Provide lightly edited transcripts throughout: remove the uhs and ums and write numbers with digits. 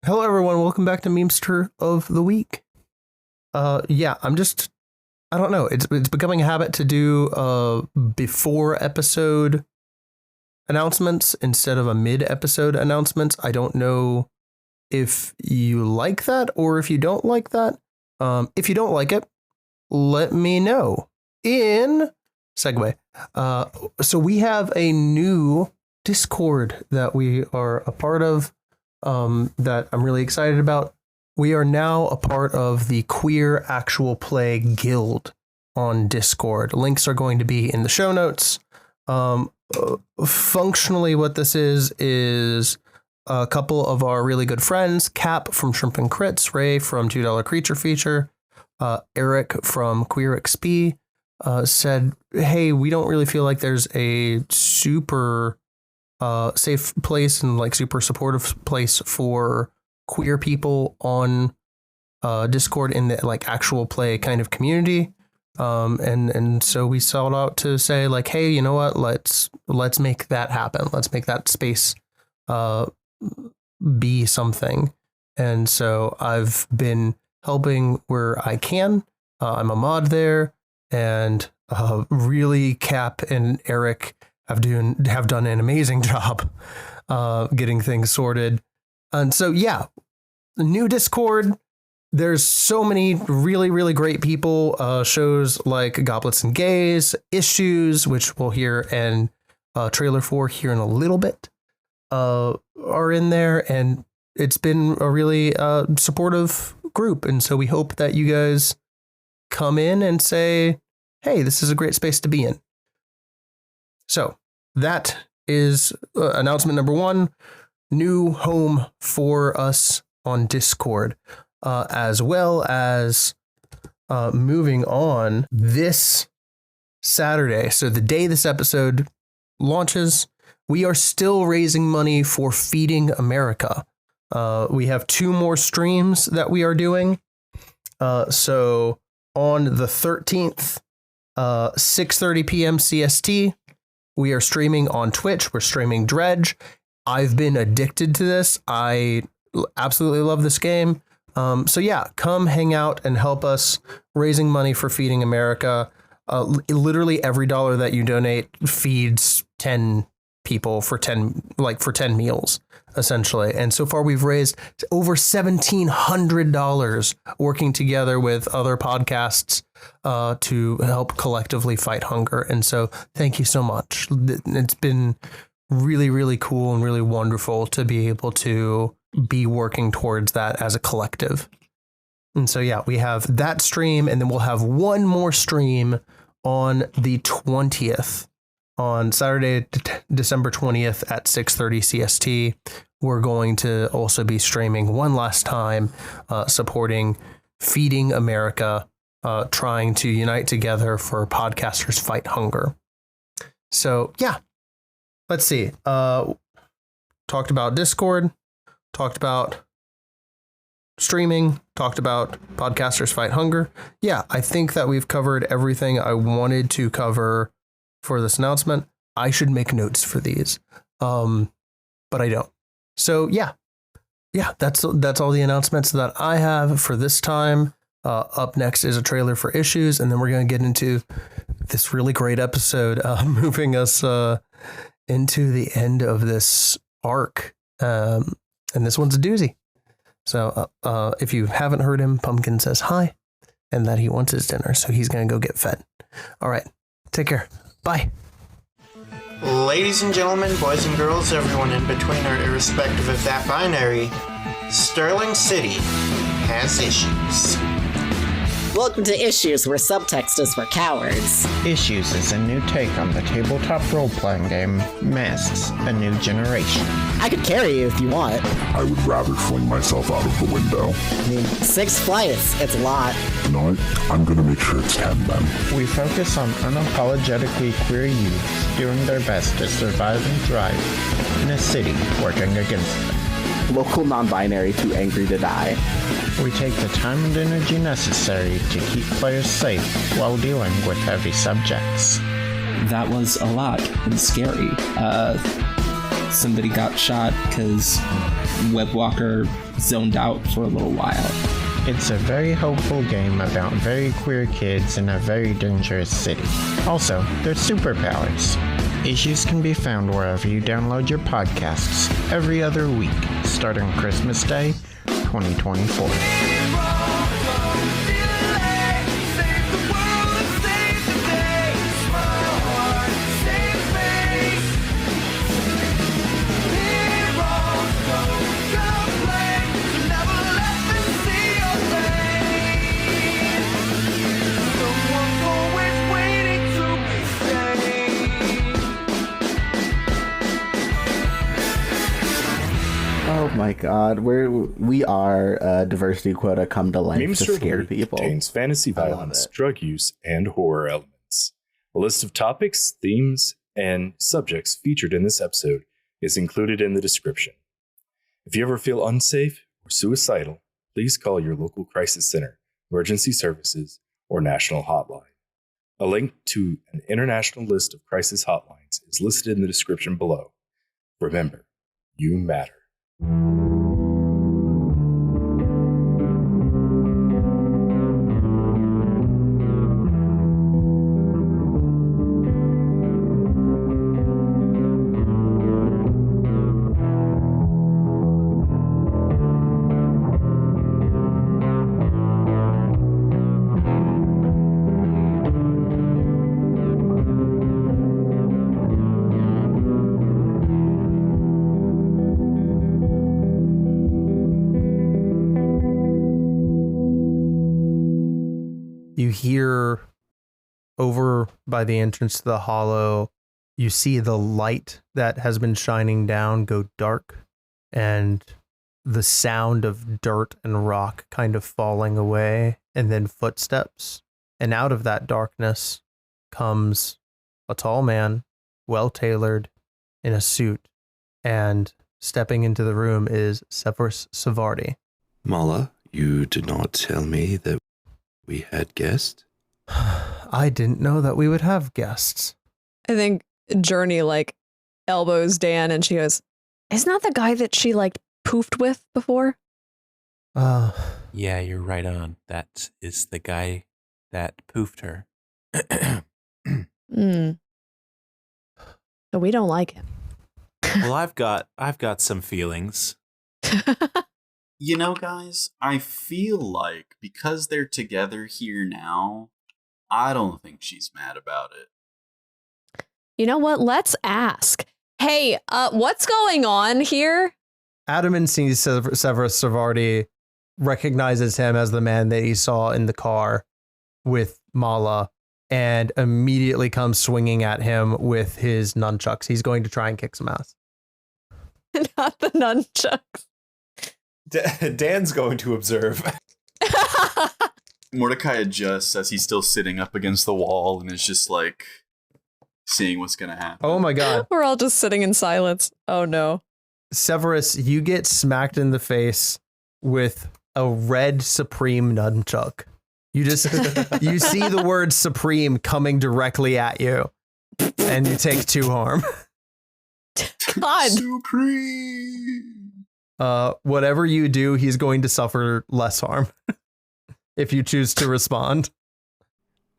Hello, everyone. Welcome back to Memester of the Week. I don't know. It's becoming a habit to do before episode announcements instead of a mid-episode announcements. I don't know if you like that or if you don't like that. If you don't like it, let me know in segue. So we have a new Discord that we are a part of. That I'm really excited about. We are now a part of the Queer Actual Play Guild on Discord. Links are going to be in the show notes. Functionally, what this is a couple of our really good friends, Cap from Shrimp and Crits, Ray from $2 Creature Feature, Eric from Queer XP, said, hey, we don't really feel like there's a super safe place and like super supportive place for queer people on Discord in the like actual play kind of community. And so we sought out to say like, hey, you know what, let's make that happen. Let's make that space be something. And so I've been helping where I can. I'm a mod there, and really Cap and Eric have done an amazing job getting things sorted. And so, yeah, the new Discord, there's so many really, really great people. Shows like Goblets and Gays, Issues, which we'll hear and trailer for here in a little bit, are in there. And it's been a really supportive group. And so we hope that you guys come in and say, hey, this is a great space to be in. So that is announcement number one, new home for us on Discord, as well as moving on this Saturday. So the day this episode launches, we are still raising money for Feeding America. We have 2 more streams that we are doing. So on the 13th, 6:30 p.m. CST, we are streaming on Twitch. We're streaming Dredge. I've been addicted to this. I absolutely love this game. So yeah, come hang out and help us raising money for Feeding America. Literally every dollar that you donate feeds 10 people for 10 meals, essentially. And so far we've raised over $1,700 working together with other podcasts to help collectively fight hunger. And so thank you so much. It's been really, really cool and really wonderful to be able to be working towards that as a collective. And so, yeah, we have that stream, and then we'll have one more stream on the 20th. On Saturday, December 20th at 6:30 CST, we're going to also be streaming one last time, supporting Feeding America, trying to unite together for podcasters fight hunger. So, yeah, let's see. Talked about Discord, talked about streaming, talked about podcasters fight hunger. Yeah, I think that we've covered everything I wanted to cover for this announcement. I should make notes for these, but I don't. So yeah, that's all the announcements that I have for this time. Up next is a trailer for Issues, and then we're going to get into this really great episode, moving us into the end of this arc. And this one's a doozy. So if you haven't heard him, Pumpkin says hi, and that he wants his dinner, so he's going to go get fed. All right, take care. Bye. Ladies and gentlemen, boys and girls, everyone in between or irrespective of that binary, Sterling City has issues. Welcome to Issues, where subtext is for cowards. Issues is a new take on the tabletop role-playing game, Masks, A New Generation. I could carry you if you want. I would rather fling myself out of the window. I mean, 6 flights, it's a lot. You know what? I'm gonna make sure it's 10 then. We focus on unapologetically queer youths doing their best to survive and thrive in a city working against them. Local non-binary too angry to die. We take the time and energy necessary to keep players safe while dealing with heavy subjects. That was a lot and scary. somebody got shot because Webwalker zoned out for a little while. It's a very hopeful game about very queer kids in a very dangerous city. Also, there's superpowers. Issues can be found wherever you download your podcasts every other week, starting Christmas Day, 2024. Oh my god, we are diversity quota come to life to scare people. Contains fantasy violence, drug use, and horror elements. A list of topics, themes, and subjects featured in this episode is included in the description. If you ever feel unsafe or suicidal, please call your local crisis center, emergency services, or national hotline. A link to an international list of crisis hotlines is listed in the description below. Remember, you matter. You hear over by the entrance to the hollow, you see the light that has been shining down go dark, and the sound of dirt and rock kind of falling away, and then footsteps. And out of that darkness comes a tall man, well-tailored, in a suit, and stepping into the room is Severus Savardi. Mala, you did not tell me that we had guests? I didn't know that we would have guests. I think Journey elbows Dan and she goes, "Isn't that the guy that she poofed with before?" Yeah, you're right on. That is the guy that poofed her. So we don't like him. Well, I've got some feelings. You know, guys, I feel like because they're together here now, I don't think she's mad about it. You know what? Let's ask. Hey, what's going on here? Adamant sees Severus Savardi, recognizes him as the man that he saw in the car with Mala, and immediately comes swinging at him with his nunchucks. He's going to try and kick some ass. Not the nunchucks. Dan's going to observe. Mordecai adjusts as he's still sitting up against the wall and is just seeing what's going to happen. Oh my god. We're all just sitting in silence. Oh no. Severus, you get smacked in the face with a red Supreme nunchuck. You just, you see the word Supreme coming directly at you, and you take 2 harm. God. Supreme. Whatever you do, he's going to suffer less harm if you choose to respond.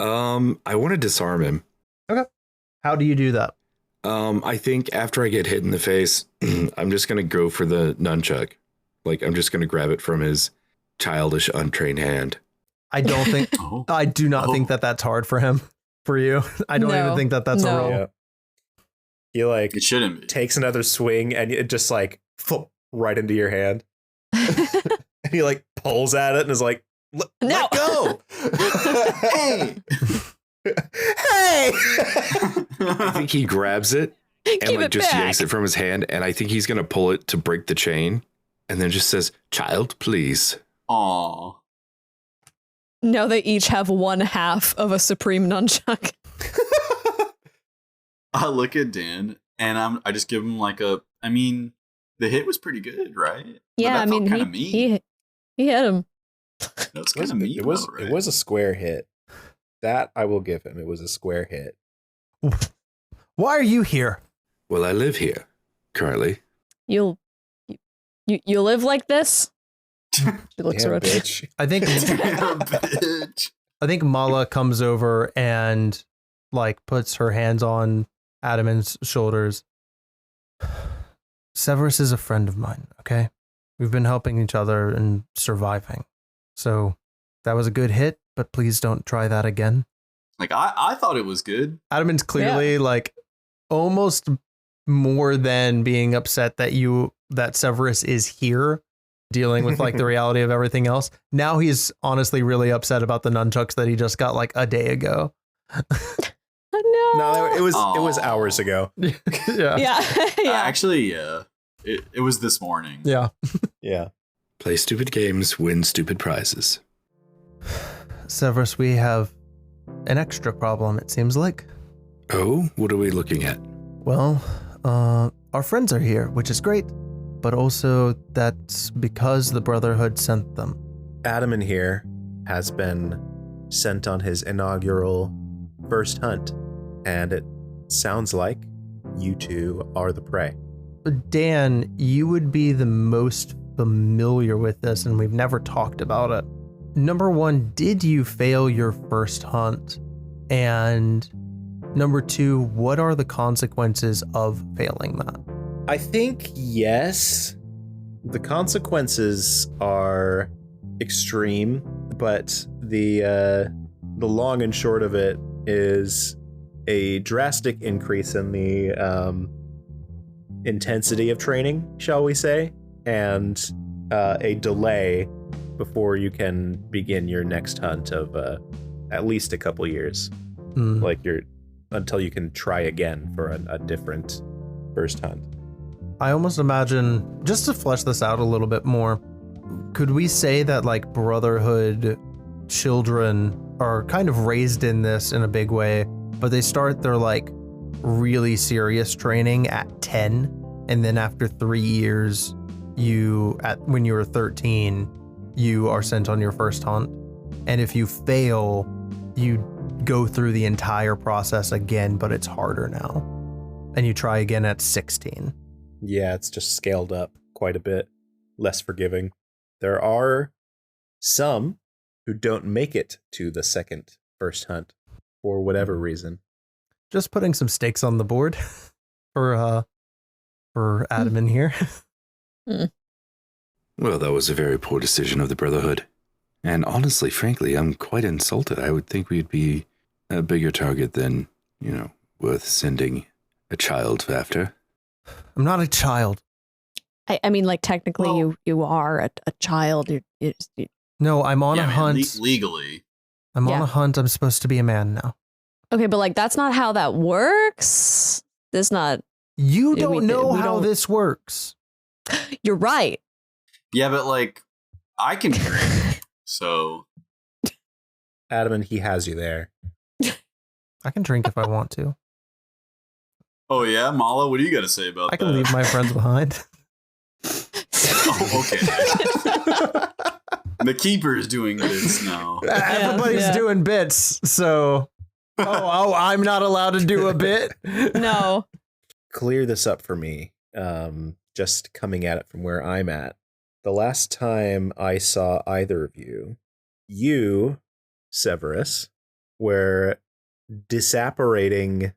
I want to disarm him. Okay. How do you do that? I think after I get hit in the face, I'm just going to go for the nunchuck. I'm just going to grab it from his childish, untrained hand. I don't think, I do not think that that's hard for him, for you. I don't even think that that's a roll. Yeah. He it shouldn't be. Takes another swing and it just right into your hand. And he pulls at it and is like, let go. Hey. Hey. I think he grabs it and just yanks it from his hand. And I think he's going to pull it to break the chain and then just says, "Child, please." Aw. Now they each have 1/2 of a Supreme nunchuck. I look at Dan and I just give him the hit was pretty good, right? Yeah, I mean, he hit him. That's kind of mean. It was a square hit. That I will give him. It was a square hit. Why are you here? Well, I live here. currently. You live like this? She looks Damn, around. bitch. I think Bitch. I think Mala comes over and like puts her hands on Adaman's shoulders. Severus is a friend of mine, okay? We've been helping each other and surviving. So that was a good hit, but please don't try that again. Like, I thought it was good. Adaman's clearly like almost more than being upset that Severus is here dealing with like the reality of everything else. Now he's honestly really upset about the nunchucks that he just got like a day ago. No, it was hours ago. Yeah. Actually, yeah. It was this morning. Yeah. Yeah. Play stupid games, win stupid prizes. Severus, we have an extra problem, it seems like. Oh, what are we looking at? Well, our friends are here, which is great, but also that's because the Brotherhood sent them. Adaman here has been sent on his inaugural first hunt, and it sounds like you two are the prey. Dan, you would be the most familiar with this, and we've never talked about it. Number one, did you fail your first hunt? And number two, what are the consequences of failing that? I think yes. The consequences are extreme, but the long and short of it is a drastic increase in the intensity of training, shall we say, and a delay before you can begin your next hunt of at least a couple years. Like until you can try again for a different first hunt. I almost imagine, just to flesh this out a little bit more, could we say that like Brotherhood children are kind of raised in this in a big way, but they start their like really serious training at 10, and then after 3 years, when you were 13, you are sent on your first hunt, and if you fail, you go through the entire process again, but it's harder now, and you try again at 16. Yeah, it's just scaled up quite a bit, less forgiving. There are some who don't make it to the first hunt for whatever reason. Just putting some stakes on the board for Adaman here. Well, that was a very poor decision of the Brotherhood. And honestly, frankly, I'm quite insulted. I would think we'd be a bigger target than, worth sending a child after. I'm not a child. I mean, like, technically you are a child. No, I'm on a hunt. Legally. I'm on a hunt. I'm supposed to be a man now. Okay, but like, that's not how that works. That's not. You don't know how this works. You're right. Yeah, but like, I can drink, so. Adaman, he has you there. I can drink if I want to. Oh yeah, Mala, what do you got to say about that? I can leave my friends behind. Oh, okay. The keeper is doing bits now. Everybody's doing bits, so. Oh, I'm not allowed to do a bit? No. Clear this up for me, just coming at it from where I'm at. The last time I saw either of you, Severus, were disapparating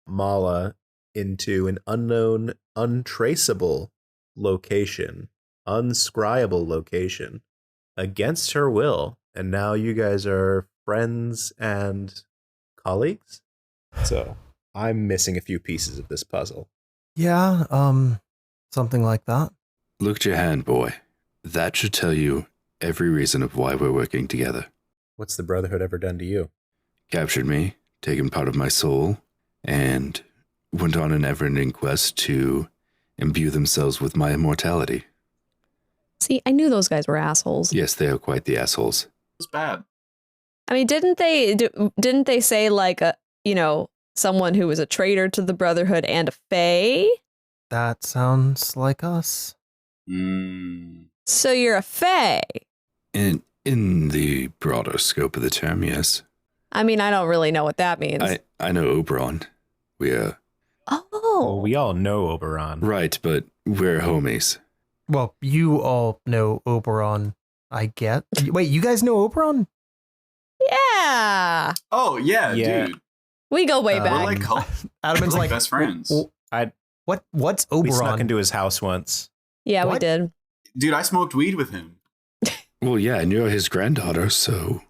Mala into an unknown, untraceable location, unscribable location, against her will, and now you guys are friends and colleagues? So I'm missing a few pieces of this puzzle. Yeah, something like that. Look at your hand, boy. That should tell you every reason of why we're working together. What's the Brotherhood ever done to you? Captured me, taken part of my soul, and went on an never-ending quest to imbue themselves with my immortality. See, I knew those guys were assholes. Yes, they are quite the assholes. It's bad. I mean, didn't they say like someone who was a traitor to the Brotherhood and a fae? That sounds like us. So you're a fae? In the broader scope of the term, yes. I mean, I don't really know what that means. I know Oberon. We are... Oh, No. we all know Oberon. Right, but we're homies. Well, you all know Oberon, I get. Wait, you guys know Oberon? Yeah. Oh, yeah, dude. We go way back. We're like, Adam's like best friends. What's We Oberon? snuck into his house once. Yeah, we did. Dude, I smoked weed with him. Well, yeah, and you're his granddaughter, so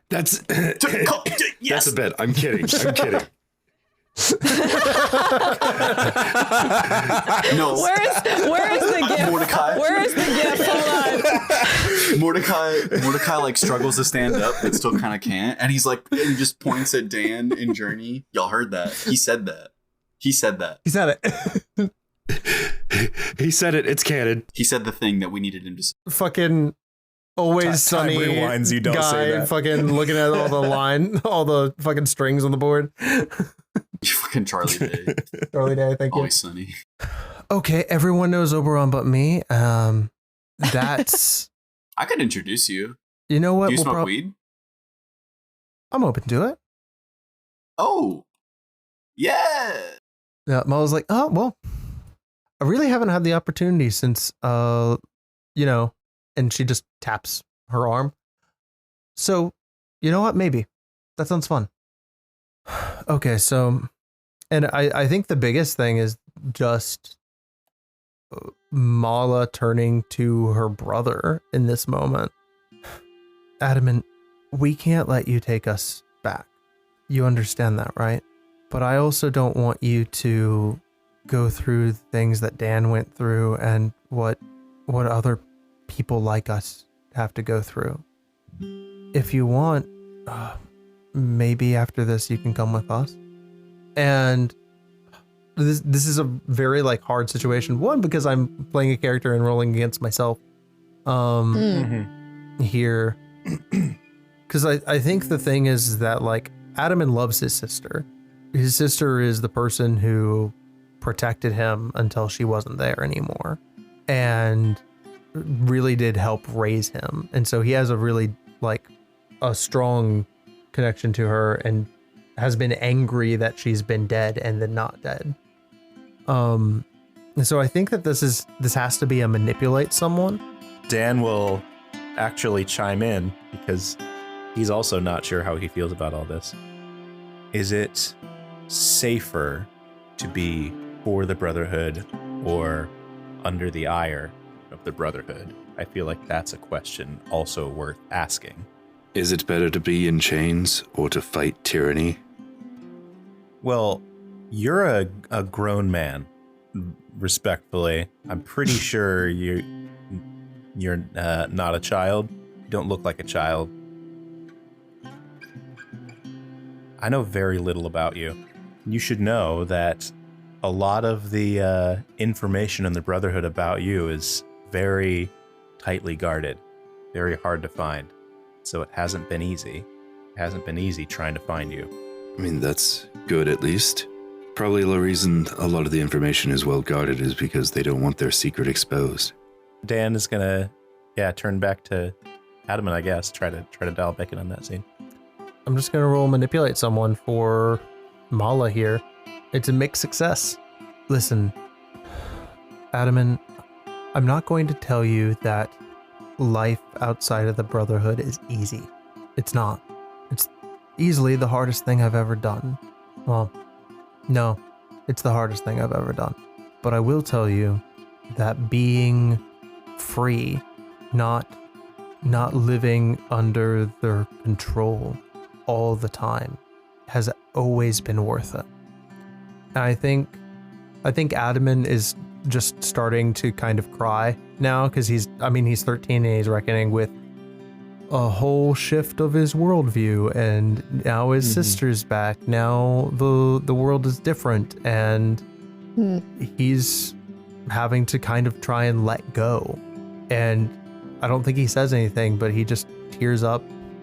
that's that's a bit. I'm kidding. I'm kidding. No. Where is the gift? Mordecai. Where is the gift? Hold on. Mordecai like struggles to stand up, but still kind of can't. And he's like, he just points at Dan in Journey. Y'all heard that? He said that. He said it. He said it. It's canon. He said the thing that we needed him to say. Fucking Always Sunny rewinds, you don't guy say that. fucking looking at all the fucking strings on the board. You fucking Charlie Day. Charlie Day, thank you. Always Sunny. Okay, everyone knows Oberon but me. That's I could introduce you. You know what? Do you smoke weed? I'm open to it. Oh. Yeah. Yeah, Mo was like, oh, well, I really haven't had the opportunity since, and she just taps her arm. So, you know what? Maybe. That sounds fun. Okay, so, and I think the biggest thing is just Mala turning to her brother in this moment. Adamant, we can't let you take us back. You understand that, right? But I also don't want you to go through things that Dan went through and what other people like us have to go through. If you want, maybe after this you can come with us. And this is a very hard situation. One, because I'm playing a character and rolling against myself here. Because I think the thing is that Adamant loves his sister. His sister is the person who protected him until she wasn't there anymore and really did help raise him. And so he has a really a strong connection to her and has been angry that she's been dead and then not dead. And so I think that this has to be a manipulate someone. Dan will actually chime in because he's also not sure how he feels about all this. Is it safer to be for the Brotherhood or under the ire of the Brotherhood? I feel like that's a question also worth asking. Is it better to be in chains or to fight tyranny? Well, you're a grown man, respectfully. I'm pretty sure you're not a child. You don't look like a child. I know very little about you. You should know that a lot of the information in the Brotherhood about you is very tightly guarded, very hard to find. So it hasn't been easy. It hasn't been easy trying to find you. I mean, that's good at least. Probably the reason a lot of the information is well guarded is because they don't want their secret exposed. Dan is gonna, turn back to Adamant, I guess. Try to dial back in on that scene. I'm just gonna roll manipulate someone for Mala here. It's a mixed success. Listen, Adamant, I'm not going to tell you that life outside of the Brotherhood is easy. It's not. It's easily the hardest thing I've ever done. Well, no, it's the hardest thing I've ever done. But I will tell you that being free, not living under their control all the time, has always been worth it. And I think Adamant is just starting to kind of cry now because he's 13 and he's reckoning with a whole shift of his worldview, and now his sister's back. Now the world is different, and he's having to kind of try and let go. And I don't think he says anything, but he just tears up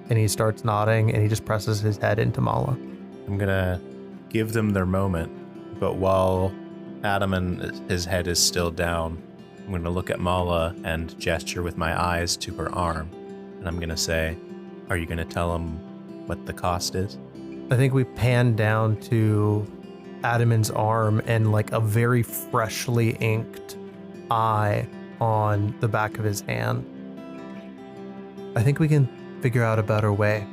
and he starts nodding and he just presses his head into Mala. I'm gonna give them their moment, but while Adam and his head is still down, I'm gonna look at Mala and gesture with my eyes to her arm, and I'm gonna say, "Are you gonna tell him what the cost is?" I think we pan down to Adaman's arm and like a very freshly inked eye on the back of his hand. I think we can figure out a better way.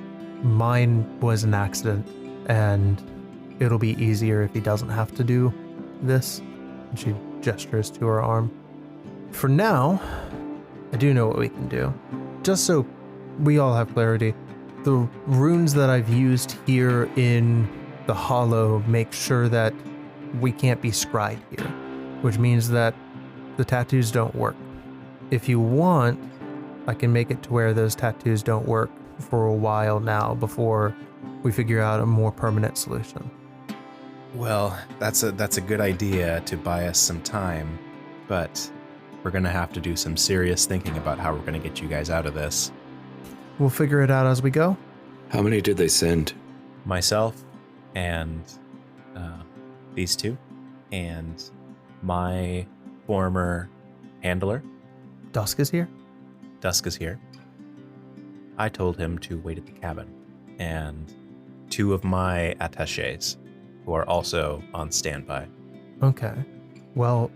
Mine was an accident, and it'll be easier if he doesn't have to do this. And she gestures to her arm. For now, I do know what we can do. Just so we all have clarity, the runes that I've used here in the hollow make sure that we can't be scryed here, which means that the tattoos don't work. If you want, I can make it to where those tattoos don't work for a while now before we figure out a more permanent solution. Well, that's a good idea to buy us some time, but we're going to have to do some serious thinking about how we're going to get you guys out of this. We'll figure it out as we go. How many did they send? Myself and these two, and my former handler. Dusk is here? Dusk is here. I told him to wait at the cabin, and 2 of my attachés, who are also on standby. Okay. Well,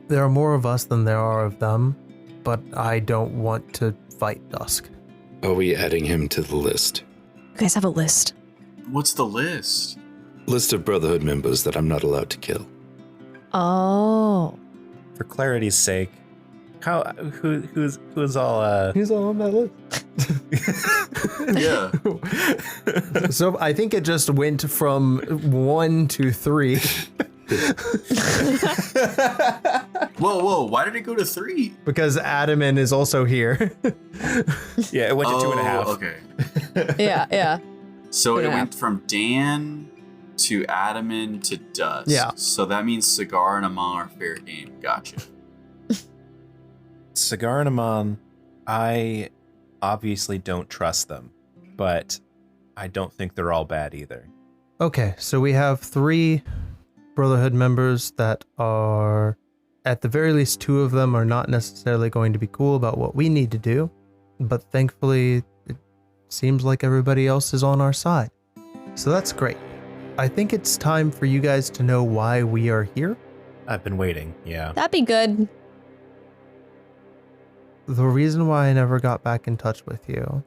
there are more of us than there are of them, but I don't want to fight Dusk. Are we adding him to the list? You guys have a list. What's the list? List of Brotherhood members that I'm not allowed to kill. Oh. For clarity's sake, who's all Who's all on that list? Yeah. So I think it just went from 1 to 3. Whoa, why did it go to 3? Because Adaman is also here. Yeah, it went to 2.5. Okay. Yeah. So it went from Dan to Adaman to Dusk. Yeah. So that means Cigar and Amon are fair game. Gotcha. Cigar and Amon, I obviously don't trust them, but I don't think they're all bad either. Okay, so we have 3 Brotherhood members that are, at the very least, 2 of them are not necessarily going to be cool about what we need to do, but thankfully it seems like everybody else is on our side. So that's great. I think it's time for you guys to know why we are here. I've been waiting, yeah. That'd be good. The reason why I never got back in touch with you,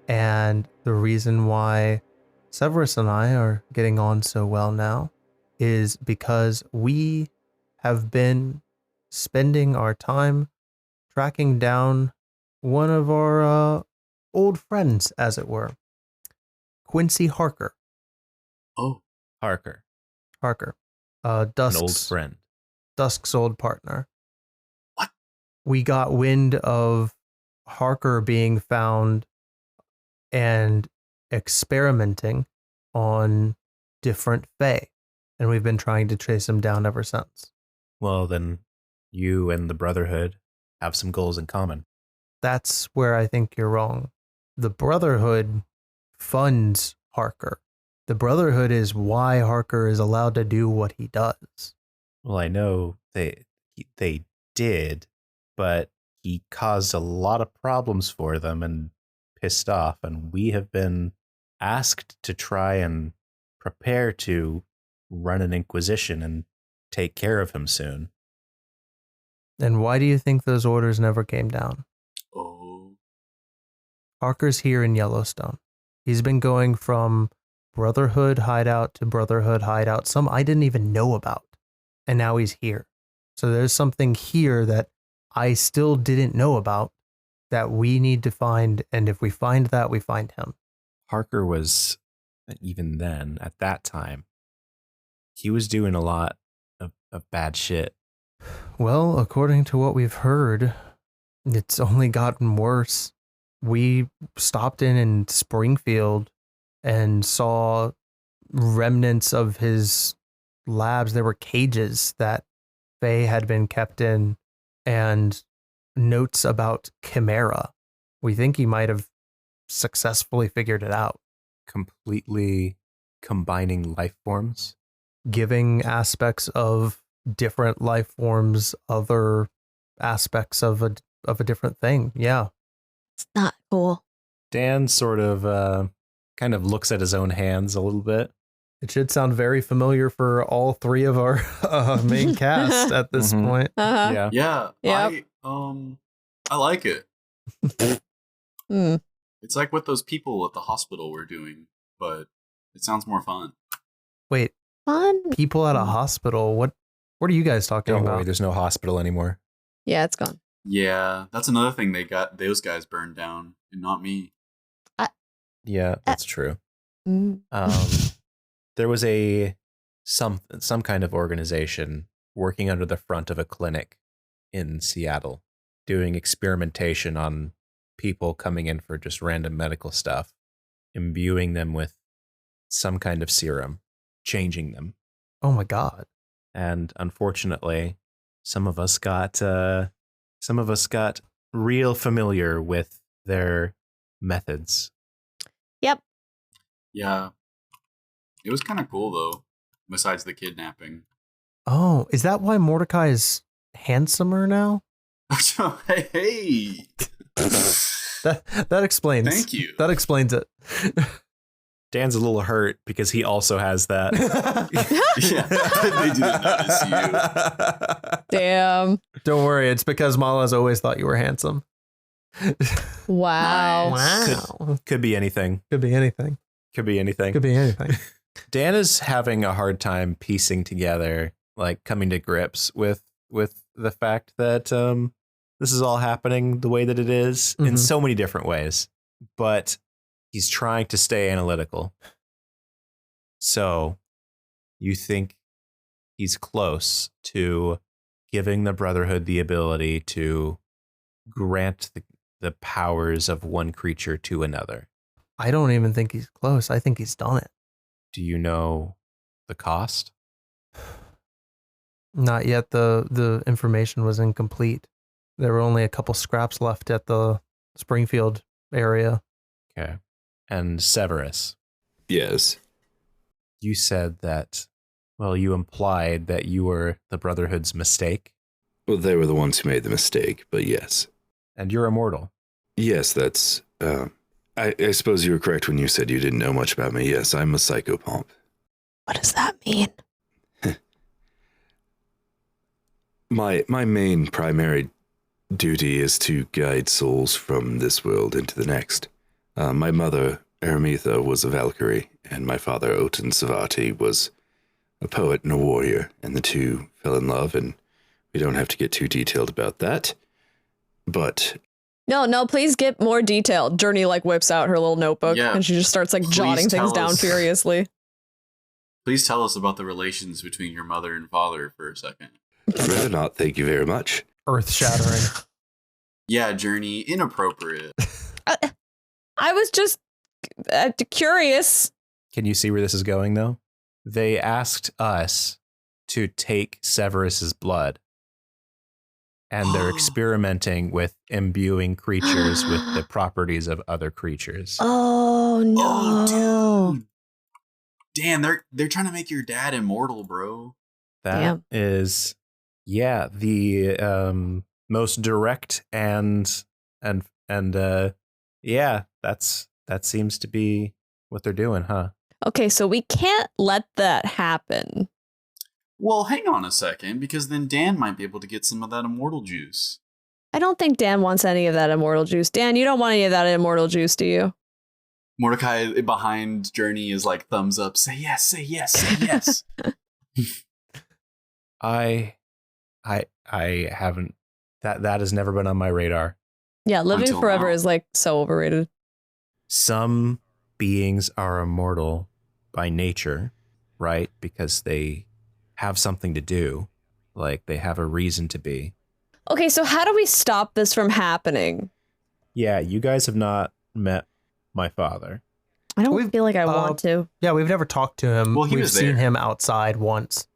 and the reason why Severus and I are getting on so well now, is because we have been spending our time tracking down one of our old friends, as it were, Quincy Harker. Oh, Harker. Dusk's an old friend. Dusk's old partner. What? We got wind of Harker being found and experimenting on different Fae, and we've been trying to chase him down ever since. Well, then you and the Brotherhood have some goals in common. That's where I think you're wrong. The Brotherhood funds Harker. The Brotherhood is why Harker is allowed to do what he does. Well, I know they did, but he caused a lot of problems for them and pissed off, and we have been asked to try and prepare to run an inquisition and take care of him soon. And why do you think those orders never came down? Oh. Harker's here in Yellowstone. He's been going from Brotherhood hideout to Brotherhood hideout, some I didn't even know about. And now he's here. So there's something here that I still didn't know about that we need to find. And if we find that, we find him. Harker was, even then, at that time, he was doing a lot of bad shit. Well, according to what we've heard, it's only gotten worse. We stopped in Springfield and saw remnants of his labs. There were cages that Faye had been kept in and notes about Chimera. We think he might have successfully figured it out. Completely combining life forms? Giving aspects of different life forms other aspects of a different thing. Yeah. It's not cool. Dan sort of kind of looks at his own hands a little bit It should sound very familiar for all three of our main cast at this point. Uh-huh. Yeah. Yep. I like it. Mm. It's like what those people at the hospital were doing, but it sounds more fun. Wait, Fun. people at a hospital? What are you guys talking Don't about? worry, there's no hospital anymore. Yeah, it's gone. Yeah, that's another thing they got those guys burned down, and not me. Yeah, that's true. Mm. There was some kind of organization working under the front of a clinic in Seattle, doing experimentation on people coming in for just random medical stuff, imbuing them with some kind of serum, changing them. Oh my God. And unfortunately, some of us got real familiar with their methods. Yep. Yeah. It was kind of cool, though, besides the kidnapping. Oh, is that why Mordecai is handsomer now? Hey. That explains. Thank you. That explains it. Dan's a little hurt because he also has that. Yeah, they didn't notice you. Damn. Don't worry, it's because Mala's always thought you were handsome. Wow. Wow. Could be anything. Could be anything. Could be anything. Could be anything. Dan is having a hard time piecing together, like coming to grips with the fact that this is all happening the way that it is in so many different ways. But he's trying to stay analytical. So you think he's close to giving the Brotherhood the ability to grant the powers of one creature to another. I don't even think he's close. I think he's done it. Do you know the cost? Not yet. The information was incomplete. There were only a couple scraps left at the Springfield area. Okay. And Severus. Yes. You said that, well, you implied that you were the Brotherhood's mistake. Well, they were the ones who made the mistake, but yes. And you're immortal. Yes, that's... I suppose you were correct when you said you didn't know much about me. Yes, I'm a psychopomp. What does that mean? My main primary duty is to guide souls from this world into the next. My mother, Aramitha, was a Valkyrie, and my father, Oten Savati, was a poet and a warrior, and the two fell in love, and we don't have to get too detailed about that. But... No, please get more detailed. Journey whips out her little notebook and she just starts jotting things down furiously. Please tell us about the relations between your mother and father for a second. Rather not, thank you very much. Earth-shattering. Yeah, Journey, inappropriate. I was just curious. Can you see where this is going, though? They asked us to take Severus's blood. And they're experimenting with imbuing creatures with the properties of other creatures. Oh, no. Oh, dude. Dan, they're trying to make your dad immortal, bro. That is, yeah, the most direct and yeah, that seems to be what they're doing, huh? Okay, so we can't let that happen. Well, hang on a second, because then Dan might be able to get some of that immortal juice. I don't think Dan wants any of that immortal juice. Dan, you don't want any of that immortal juice, do you? Mordecai behind Journey is thumbs up. Say yes, say yes, say yes. I haven't. That has never been on my radar. Yeah, living Until forever now. is so overrated. Some beings are immortal by nature, right? Because they have something to do, they have a reason to be. Okay, so how do we stop this from happening? Yeah, you guys have not met my father. I don't feel like I want to. Yeah, we've never talked to him. Well, he We've was seen there. him outside once.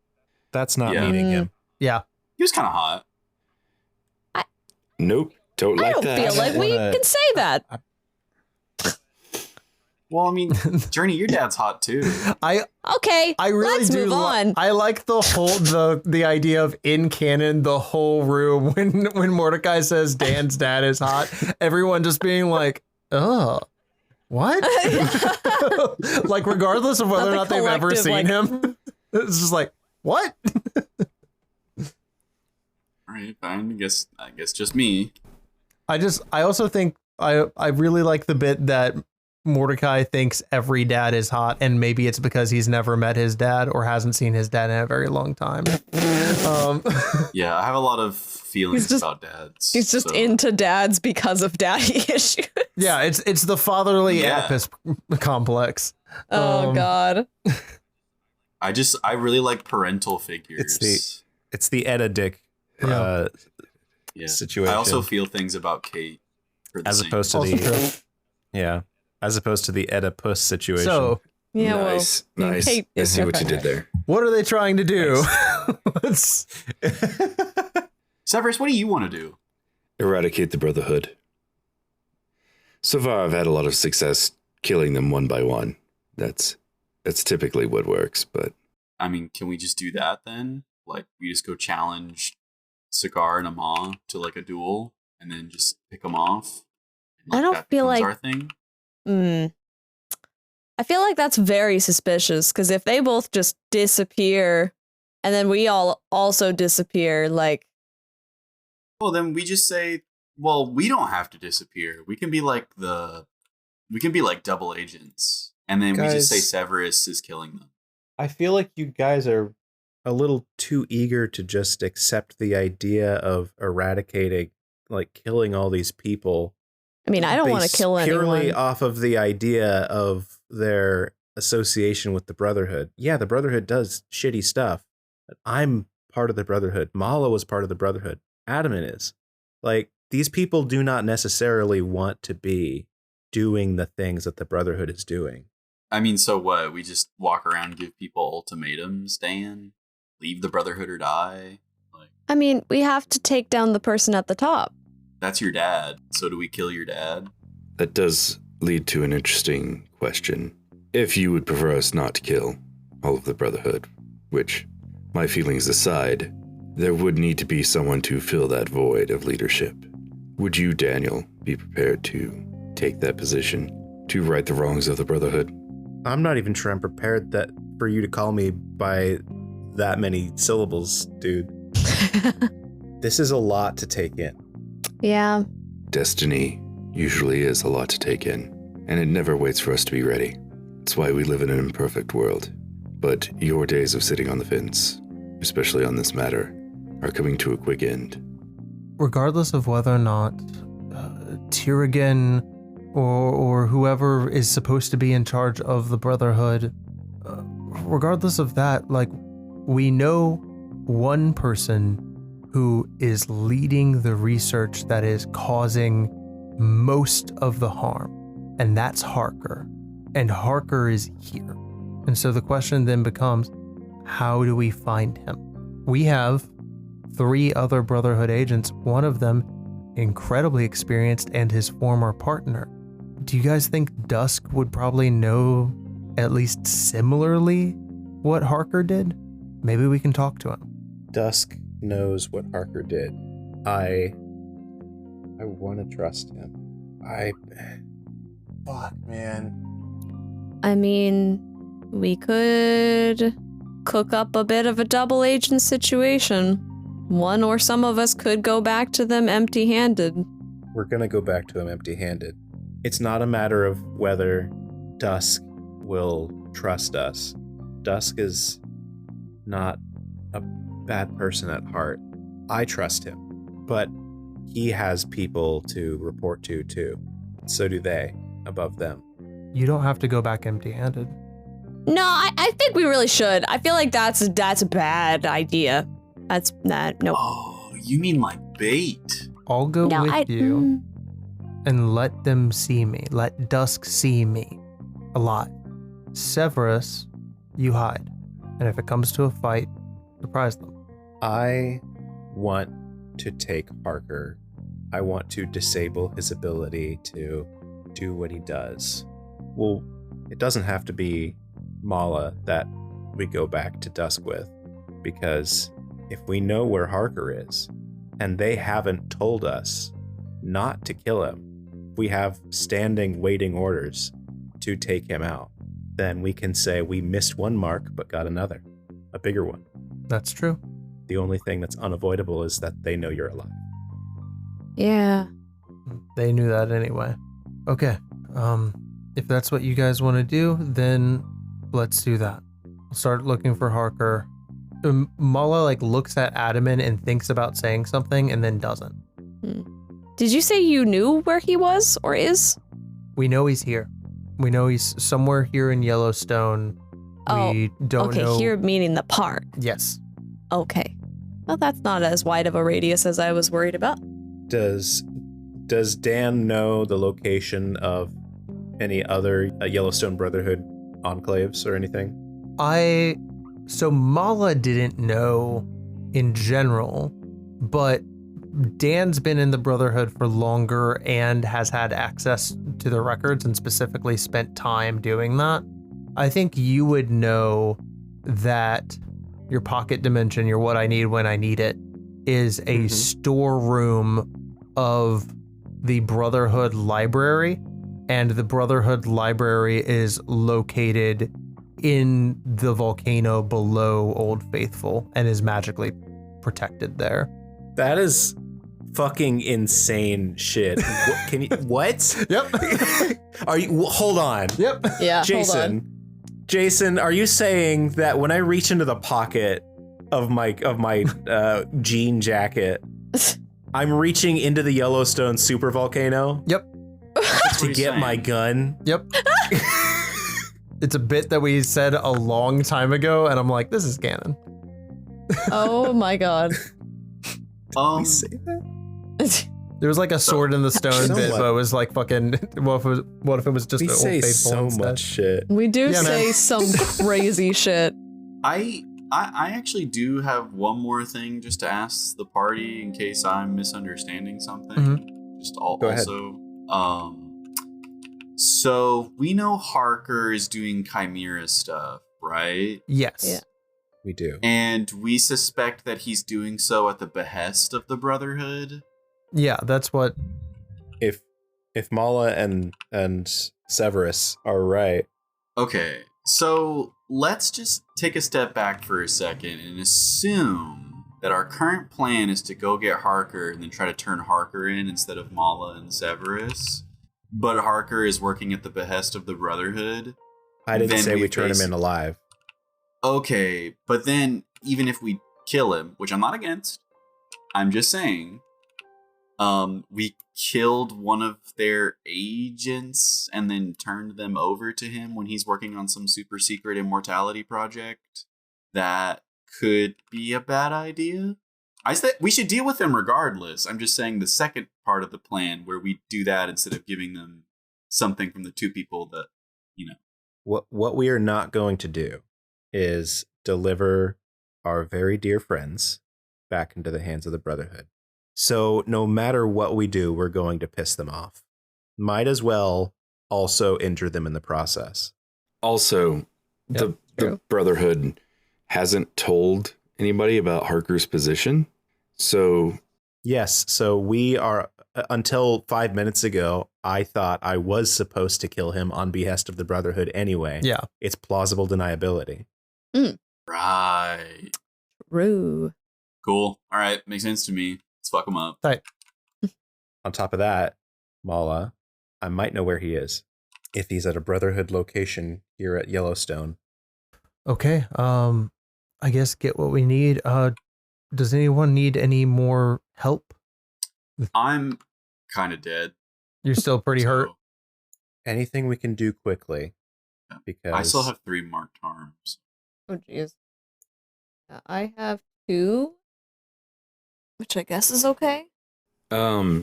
That's not Yeah. meeting him. Yeah. He was kind of hot. Nope, don't I like don't that. feel like we can say that. Well, I mean, Journey, your dad's hot too. Okay, I really let's do. move on. I like the whole the idea of in canon, the whole room when Mordecai says Dan's dad is hot, everyone just being like, "Oh, what? Like, regardless of whether or not they've ever seen him, it's just like, what? All right, fine. I guess just me. I also think I really like the bit that Mordecai thinks every dad is hot, and maybe it's because he's never met his dad or hasn't seen his dad in a very long time. Yeah, I have a lot of feelings about dads. He's just into dads because of daddy issues. Yeah, it's the fatherly Oedipus complex. Oh God. I really like parental figures. It's the Edda Dick situation. I also feel things about Kate as opposed to the Oedipus situation. So nice. I see what you did there. What are they trying to do? Severus, what do you want to do? Eradicate the Brotherhood. So far, I've had a lot of success killing them one by one. That's typically what works, but... I mean, can we just do that then? Like, we just go challenge Cigar and Ama to, like, a duel, and then just pick them off? And, I don't that feel becomes like... our thing? I feel like that's very suspicious, because if they both just disappear, and then we all also disappear, like... Well, then we just say, well, we don't have to disappear. We can be like double agents. And then we just say Severus is killing them. I feel like you guys are a little too eager to just accept the idea of eradicating, like killing all these people. I mean, I don't want to kill anyone. Purely off of the idea of their association with the Brotherhood. Yeah, the Brotherhood does shitty stuff. But I'm part of the Brotherhood. Mala was part of the Brotherhood. Adamant is. Like, these people do not necessarily want to be doing the things that the Brotherhood is doing. I mean, so what? We just walk around and give people ultimatums, Dan? Leave the Brotherhood or die? Like, I mean, we have to take down the person at the top. that's your dad. So do we kill your dad? That does lead to an interesting question. If you would prefer us not to kill all of the Brotherhood, which, my feelings aside, there would need to be someone to fill that void of leadership. Would you, Daniel, be prepared to take that position to right the wrongs of the Brotherhood? I'm not even sure I'm prepared for you to call me by that many syllables, dude. This is a lot to take in. Yeah. Destiny usually is a lot to take in, and it never waits for us to be ready. It's why we live in an imperfect world. But your days of sitting on the fence, especially on this matter, are coming to a quick end. Regardless of whether or not Tyrigan or whoever is supposed to be in charge of the Brotherhood, regardless of that, like, we know one person who is leading the research that is causing most of the harm, and that's Harker. And Harker is here. And so the question then becomes, how do we find him? We have 3 other Brotherhood agents, one of them incredibly experienced and his former partner. Do you guys think Dusk would probably know at least similarly what Harker did? Maybe we can talk to him. Dusk knows what Harker did. I want to trust him. Fuck, man. I mean, we could cook up a bit of a double agent situation. One or some of us could go back to them empty-handed. We're gonna go back to him empty-handed. It's not a matter of whether Dusk will trust us. Dusk is not a bad person at heart. I trust him, but he has people to report to too. So do they, above them. You don't have to go back empty-handed. No, I think we really should. I feel like that's a bad idea. That's not, no. Oh, you mean like bait? I'll go with you and let them see me. Let Dusk see me alive. Severus, you hide. And if it comes to a fight, surprise them. I want to take Harker. I want to disable his ability to do what he does. Well, it doesn't have to be Mala that we go back to Dusk with, because if we know where Harker is, and they haven't told us not to kill him, we have standing waiting orders to take him out, then we can say we missed one mark but got another, a bigger one. That's true. The only thing that's unavoidable is that they know you're alive. Yeah. They knew that anyway. Okay. If that's what you guys want to do, then let's do that. We'll start looking for Harker. Mala looks at Adaman and thinks about saying something and then doesn't. Did you say you knew where he was or is? We know he's here. We know he's somewhere here in Yellowstone. We don't know. Okay, here meaning the park. Yes. Okay. Well, that's not as wide of a radius as I was worried about. Does Dan know the location of any other Yellowstone Brotherhood enclaves or anything? So Mala didn't know in general, but Dan's been in the Brotherhood for longer and has had access to the records and specifically spent time doing that. I think you would know that your pocket dimension, your what I need when I need it, is a storeroom of the Brotherhood library, and the Brotherhood library is located in the volcano below Old Faithful and is magically protected there. That is fucking insane shit. What? Yep. Hold on. Yep. Yeah. Jason, are you saying that when I reach into the pocket of my jean jacket, I'm reaching into the Yellowstone supervolcano? Yep. To get my gun? Yep. It's a bit that we said a long time ago, and I'm like, this is canon. Oh my god. We say that? There was a sword in the stone bit, but it was fucking. What if it was just we an Old say Faithful so instead? much shit. We do say man. some crazy shit. I actually do have one more thing just to ask the party in case I'm misunderstanding something. Just Go ahead. So we know Harker is doing Chimera stuff, right? Yes. Yeah. We do. And we suspect that he's doing so at the behest of the Brotherhood. Yeah, that's what. If Mala and Severus are right. Okay, so let's just take a step back for a second and assume that our current plan is to go get Harker and then try to turn Harker in instead of Mala and Severus. But Harker is working at the behest of the Brotherhood. I didn't say we turn him in alive. Okay, but then even if we kill him, which I'm not against, I'm just saying, we killed one of their agents and then turned them over to him when he's working on some super secret immortality project. That could be a bad idea. I said we should deal with them regardless. I'm just saying the second part of the plan where we do that instead of giving them something from the two people that, What we are not going to do is deliver our very dear friends back into the hands of the Brotherhood. So no matter what we do, we're going to piss them off. Might as well also injure them in the process. Also, the Brotherhood hasn't told anybody about Harker's position. So yes, so we are, until 5 minutes ago, I thought I was supposed to kill him on behest of the Brotherhood anyway. Yeah. It's plausible deniability. Right. True. Cool. All right. Makes sense to me. Let's fuck him up. Right. On top of that, Mala, I might know where he is. If he's at a Brotherhood location here at Yellowstone. Okay. I guess get what we need. Does anyone need any more help? I'm kind of dead. You're still pretty hurt. Anything we can do quickly. Because I still have 3 marked harms. Oh, jeez. I have 2, which I guess is okay.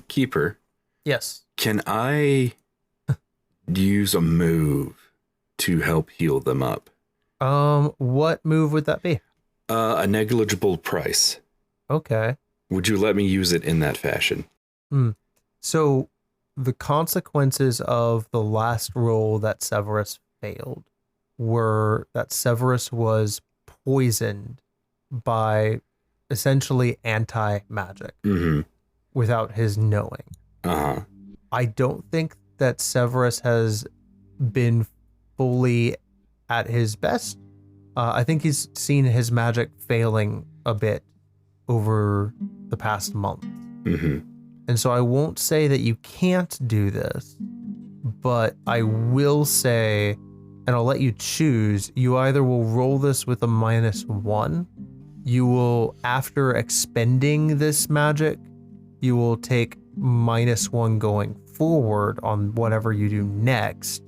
Keeper. Yes. Can I use a move to help heal them up? What move would that be? A negligible price. Okay. Would you let me use it in that fashion? So the consequences of the last roll that Severus failed were that Severus was poisoned by essentially anti-magic without his knowing. I don't think that Severus has been fully at his best. I think he's seen his magic failing a bit over the past month. Mm-hmm. And so I won't say that you can't do this, but I will say, and I'll let you choose, you either will roll this with a -1, you will, after expending this magic, you will take -1 going forward on whatever you do next,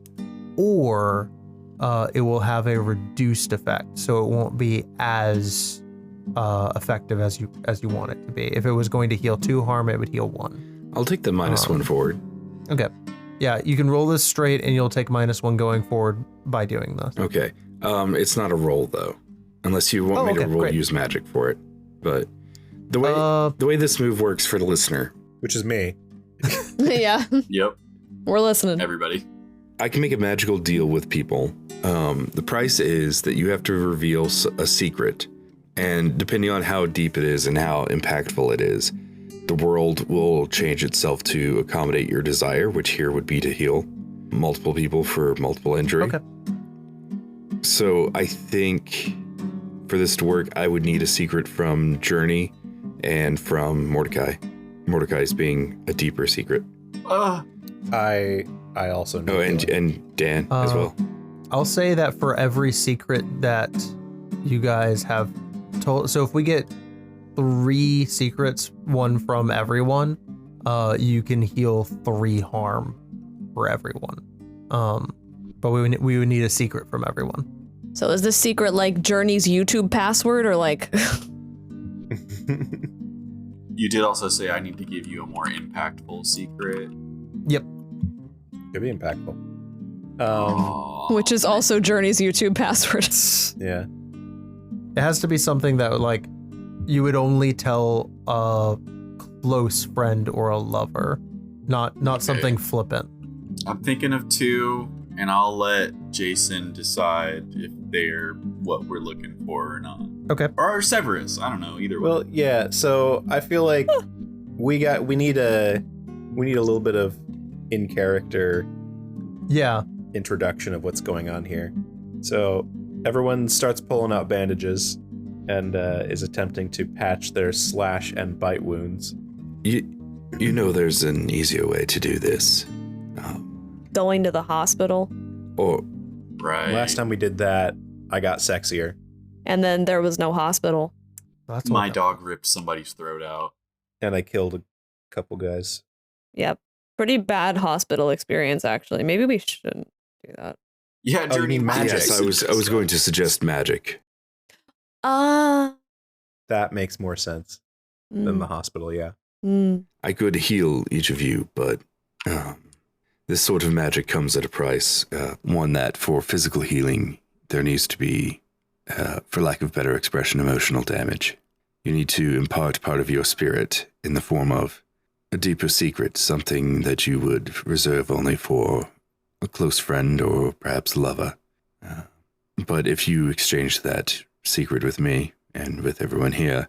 or it will have a reduced effect, so it won't be as effective as you want it to be. If it was going to heal 2 harm, it would heal 1. I'll take the -1 forward. Okay. Yeah, you can roll this straight, and you'll take -1 going forward by doing this. Okay. It's not a roll though, unless you want me to roll use magic for it. But the way this move works for the listener, which is me. Yeah. Yep. We're listening. Everybody. I can make a magical deal with people. The price is that you have to reveal a secret, and depending on how deep it is and how impactful it is, the world will change itself to accommodate your desire, which here would be to heal multiple people for multiple injury. Okay. So I think for this to work, I would need a secret from Journey and from Mordecai. Mordecai's being a deeper secret. I also know. Oh, and Dan as well. I'll say that for every secret that you guys have told, so if we get 3 secrets, 1 from everyone, you can heal 3 harm for everyone. But we would need a secret from everyone. So is this secret like Journey's YouTube password, or like? You did also say I need to give you a more impactful secret. Yep. Could be impactful. Which is also Journey's YouTube password. Yeah. It has to be something that like you would only tell a close friend or a lover, not something flippant. I'm thinking of 2, and I'll let Jason decide if they're what we're looking for or not. Okay. Or Severus. I don't know. Either way. Well, yeah. So I feel like we need a little bit of in character. Yeah. Introduction of what's going on here. So everyone starts pulling out bandages and is attempting to patch their slash and bite wounds. You know there's an easier way to do this. Going to the hospital. Or right. Last time we did that, I got sexier. And then there was no hospital. That's my dog ripped somebody's throat out. And I killed a couple guys. Yep. Pretty bad hospital experience, actually. Maybe we shouldn't do that. Yeah, Journey magic. Yes, I was going to suggest magic. That makes more sense than the hospital, yeah. I could heal each of you, but this sort of magic comes at a price. One that for physical healing, there needs to be, for lack of better expression, emotional damage. You need to impart part of your spirit in the form of a deeper secret, something that you would reserve only for a close friend or perhaps lover. But if you exchange that secret with me and with everyone here,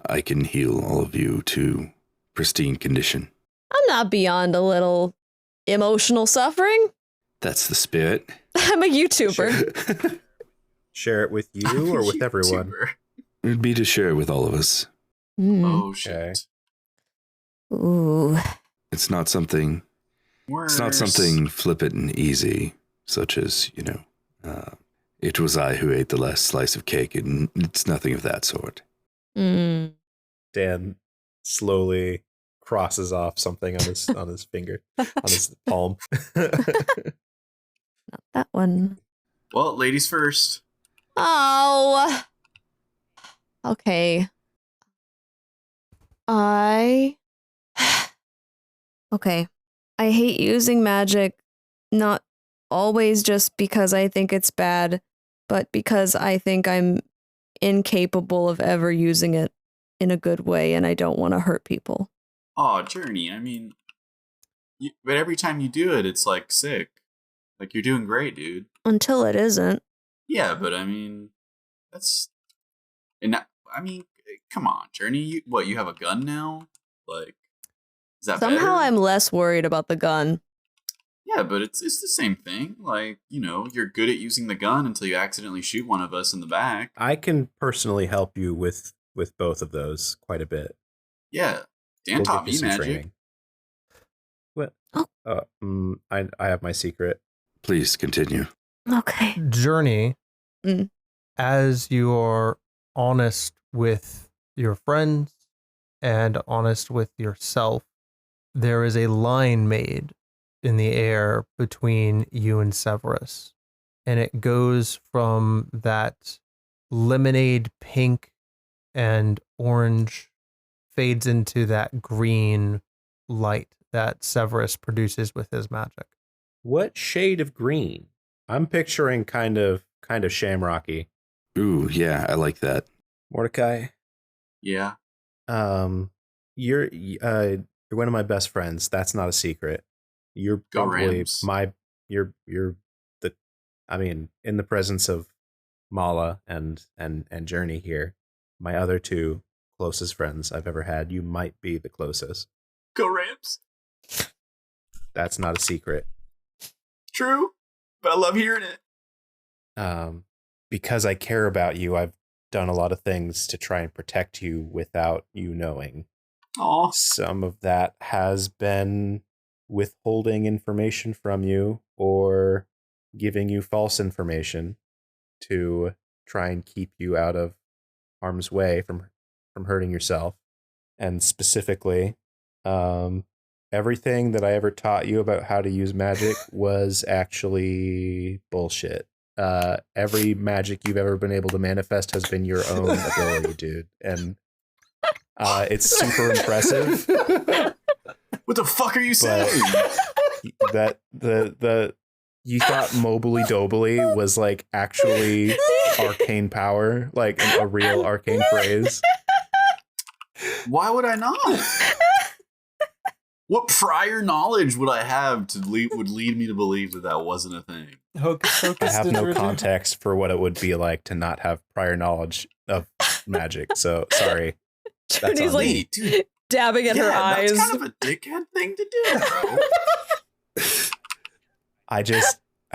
I can heal all of you to pristine condition. I'm not beyond a little emotional suffering. That's the spirit. I'm a YouTuber. Share it with you or with everyone? It would be to share with all of us. Oh, shit. Ooh. It's not something... Worse. It's not something flippant and easy, such as, it was I who ate the last slice of cake, and it's nothing of that sort. Dan slowly crosses off something on his finger, on his palm. Not that one. Well, ladies first. Oh. Okay. Okay. I hate using magic, not always just because I think it's bad, but because I think I'm incapable of ever using it in a good way, and I don't want to hurt people. Oh, Journey, I mean, but every time you do it, it's like sick. Like, you're doing great, dude. Until it isn't. Yeah, but I mean, come on, Journey. You have a gun now? Like, is that Somehow better? I'm less worried about the gun. Yeah, but it's the same thing. Like, you're good at using the gun until you accidentally shoot one of us in the back. I can personally help you with both of those quite a bit. Yeah, Dan taught me magic. Training. What? I have my secret. Please continue. Okay. Journey, as you are honest with your friends and honest with yourself, there is a line made in the air between you and Severus. And it goes from that lemonade pink and orange fades into that green light that Severus produces with his magic. What shade of green? I'm picturing kind of shamrocky. Ooh, yeah, I like that. Mordecai? Yeah. You're one of my best friends. That's not a secret. You're probably in the presence of Mala and Journey here, my other two closest friends I've ever had, you might be the closest. Go Rams. That's not a secret. True, but I love hearing it. Because I care about you, I've done a lot of things to try and protect you without you knowing. Aww. Some of that has been withholding information from you or giving you false information to try and keep you out of harm's way from hurting yourself. And specifically, everything that I ever taught you about how to use magic was actually bullshit. Every magic you've ever been able to manifest has been your own ability, dude. And it's super impressive. What the fuck are you saying? That you thought mobily dobly was like actually arcane power, like a real arcane phrase. Why would I not? What prior knowledge would I have would lead me to believe that wasn't a thing? I have no context for what it would be like to not have prior knowledge of magic. So sorry. Journey's like dabbing at her eyes. That's kind of a dickhead thing to do, bro. I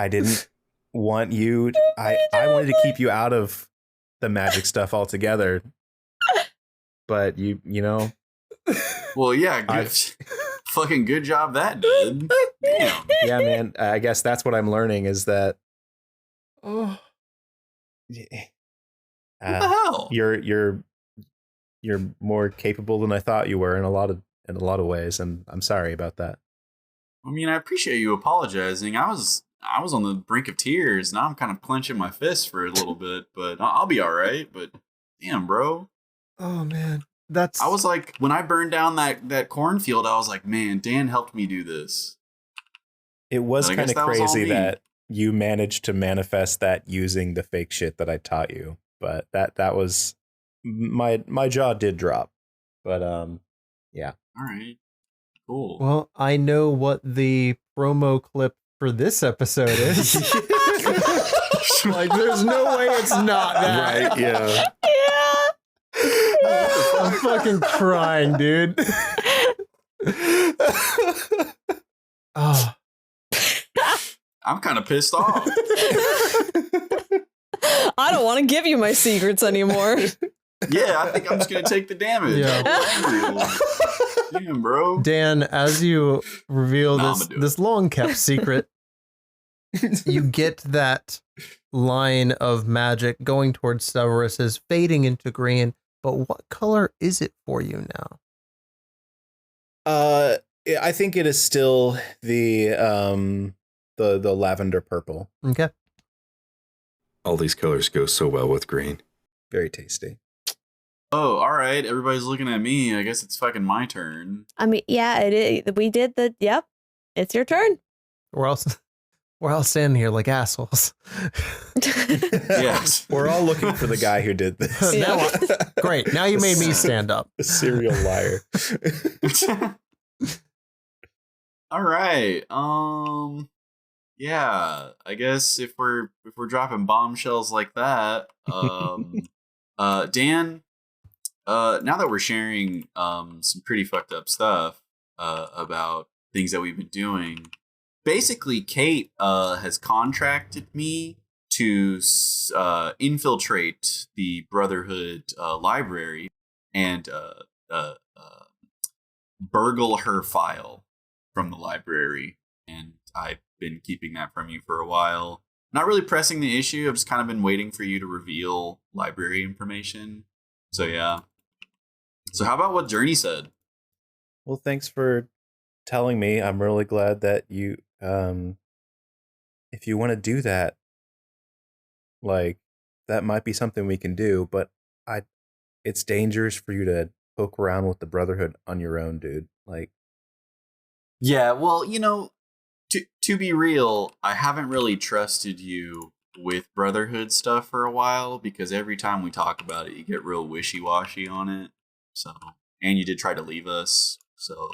didn't want you. I wanted to keep you out of the magic stuff altogether. But you know. Well, yeah, fucking good job that did. Damn. Yeah, man. I guess that's what I'm learning is that. Oh. What the hell? You're more capable than I thought you were in a lot of ways, and I'm sorry about that. I mean, I appreciate you apologizing. I was on the brink of tears. Now I'm kind of clenching my fists for a little bit, but I'll be all right. But damn, bro. Oh man, I was like, when I burned down that cornfield, I was like, man, Dan helped me do this. It was kind of crazy that you managed to manifest that using the fake shit that I taught you, but that was my jaw did drop. But yeah. All right. Cool. Well, I know what the promo clip for this episode is. Like, there's no way it's not that. Right, yeah. I'm fucking crying, dude. Oh. I'm kind of pissed off. I don't want to give you my secrets anymore. Yeah, I think I'm just going to take the damage. Yeah. Damn, bro. Dan, as you reveal this long-kept secret, you get that line of magic going towards Severus is fading into green, but what color is it for you now? I think it is still the lavender purple. Okay. All these colors go so well with green. Very tasty. Oh, all right. Everybody's looking at me. I guess it's fucking my turn. I mean, yeah, it is. We did the. Yep, it's your turn. We're all standing here like assholes. Yes, we're all looking for the guy who did this. Great. Now you made me stand up. A serial liar. All right. Yeah. I guess if we're dropping bombshells like that, Dan. Now that we're sharing some pretty fucked up stuff about things that we've been doing, basically, Kate has contracted me to infiltrate the Brotherhood library and burgle her file from the library. And I've been keeping that from you for a while. Not really pressing the issue. I've just kind of been waiting for you to reveal library information. So yeah. So how about what Journey said? Well, thanks for telling me. I'm really glad that you, if you want to do that, like, that might be something we can do, but it's dangerous for you to poke around with the Brotherhood on your own, dude. Like, yeah, well, to be real, I haven't really trusted you with Brotherhood stuff for a while because every time we talk about it, you get real wishy-washy on it. So, and you did try to leave us. So,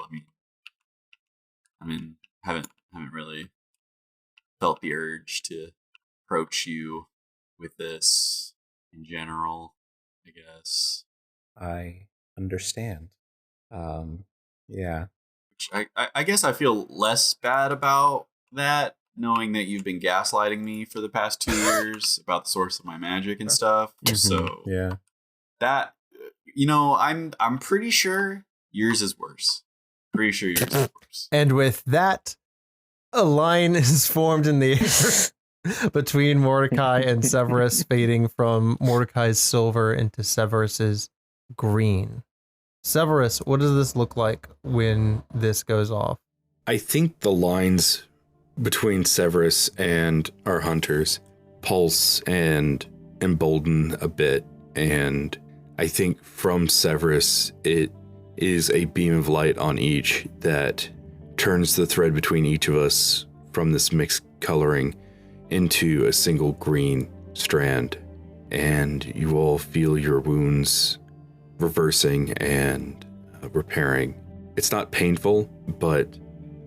I mean, haven't really felt the urge to approach you with this in general, I guess. I understand. Yeah. Which I guess I feel less bad about that, knowing that you've been gaslighting me for the past 2 years about the source of my magic and stuff. So yeah, that I'm pretty sure yours is worse. Pretty sure yours is worse. And with that, a line is formed in the air between Mordecai and Severus, fading from Mordecai's silver into Severus's green. Severus, what does this look like when this goes off? I think the lines between Severus and our hunters pulse and embolden a bit, and I think from Severus it is a beam of light on each that turns the thread between each of us from this mixed coloring into a single green strand, and you all feel your wounds reversing and repairing. It's not painful, but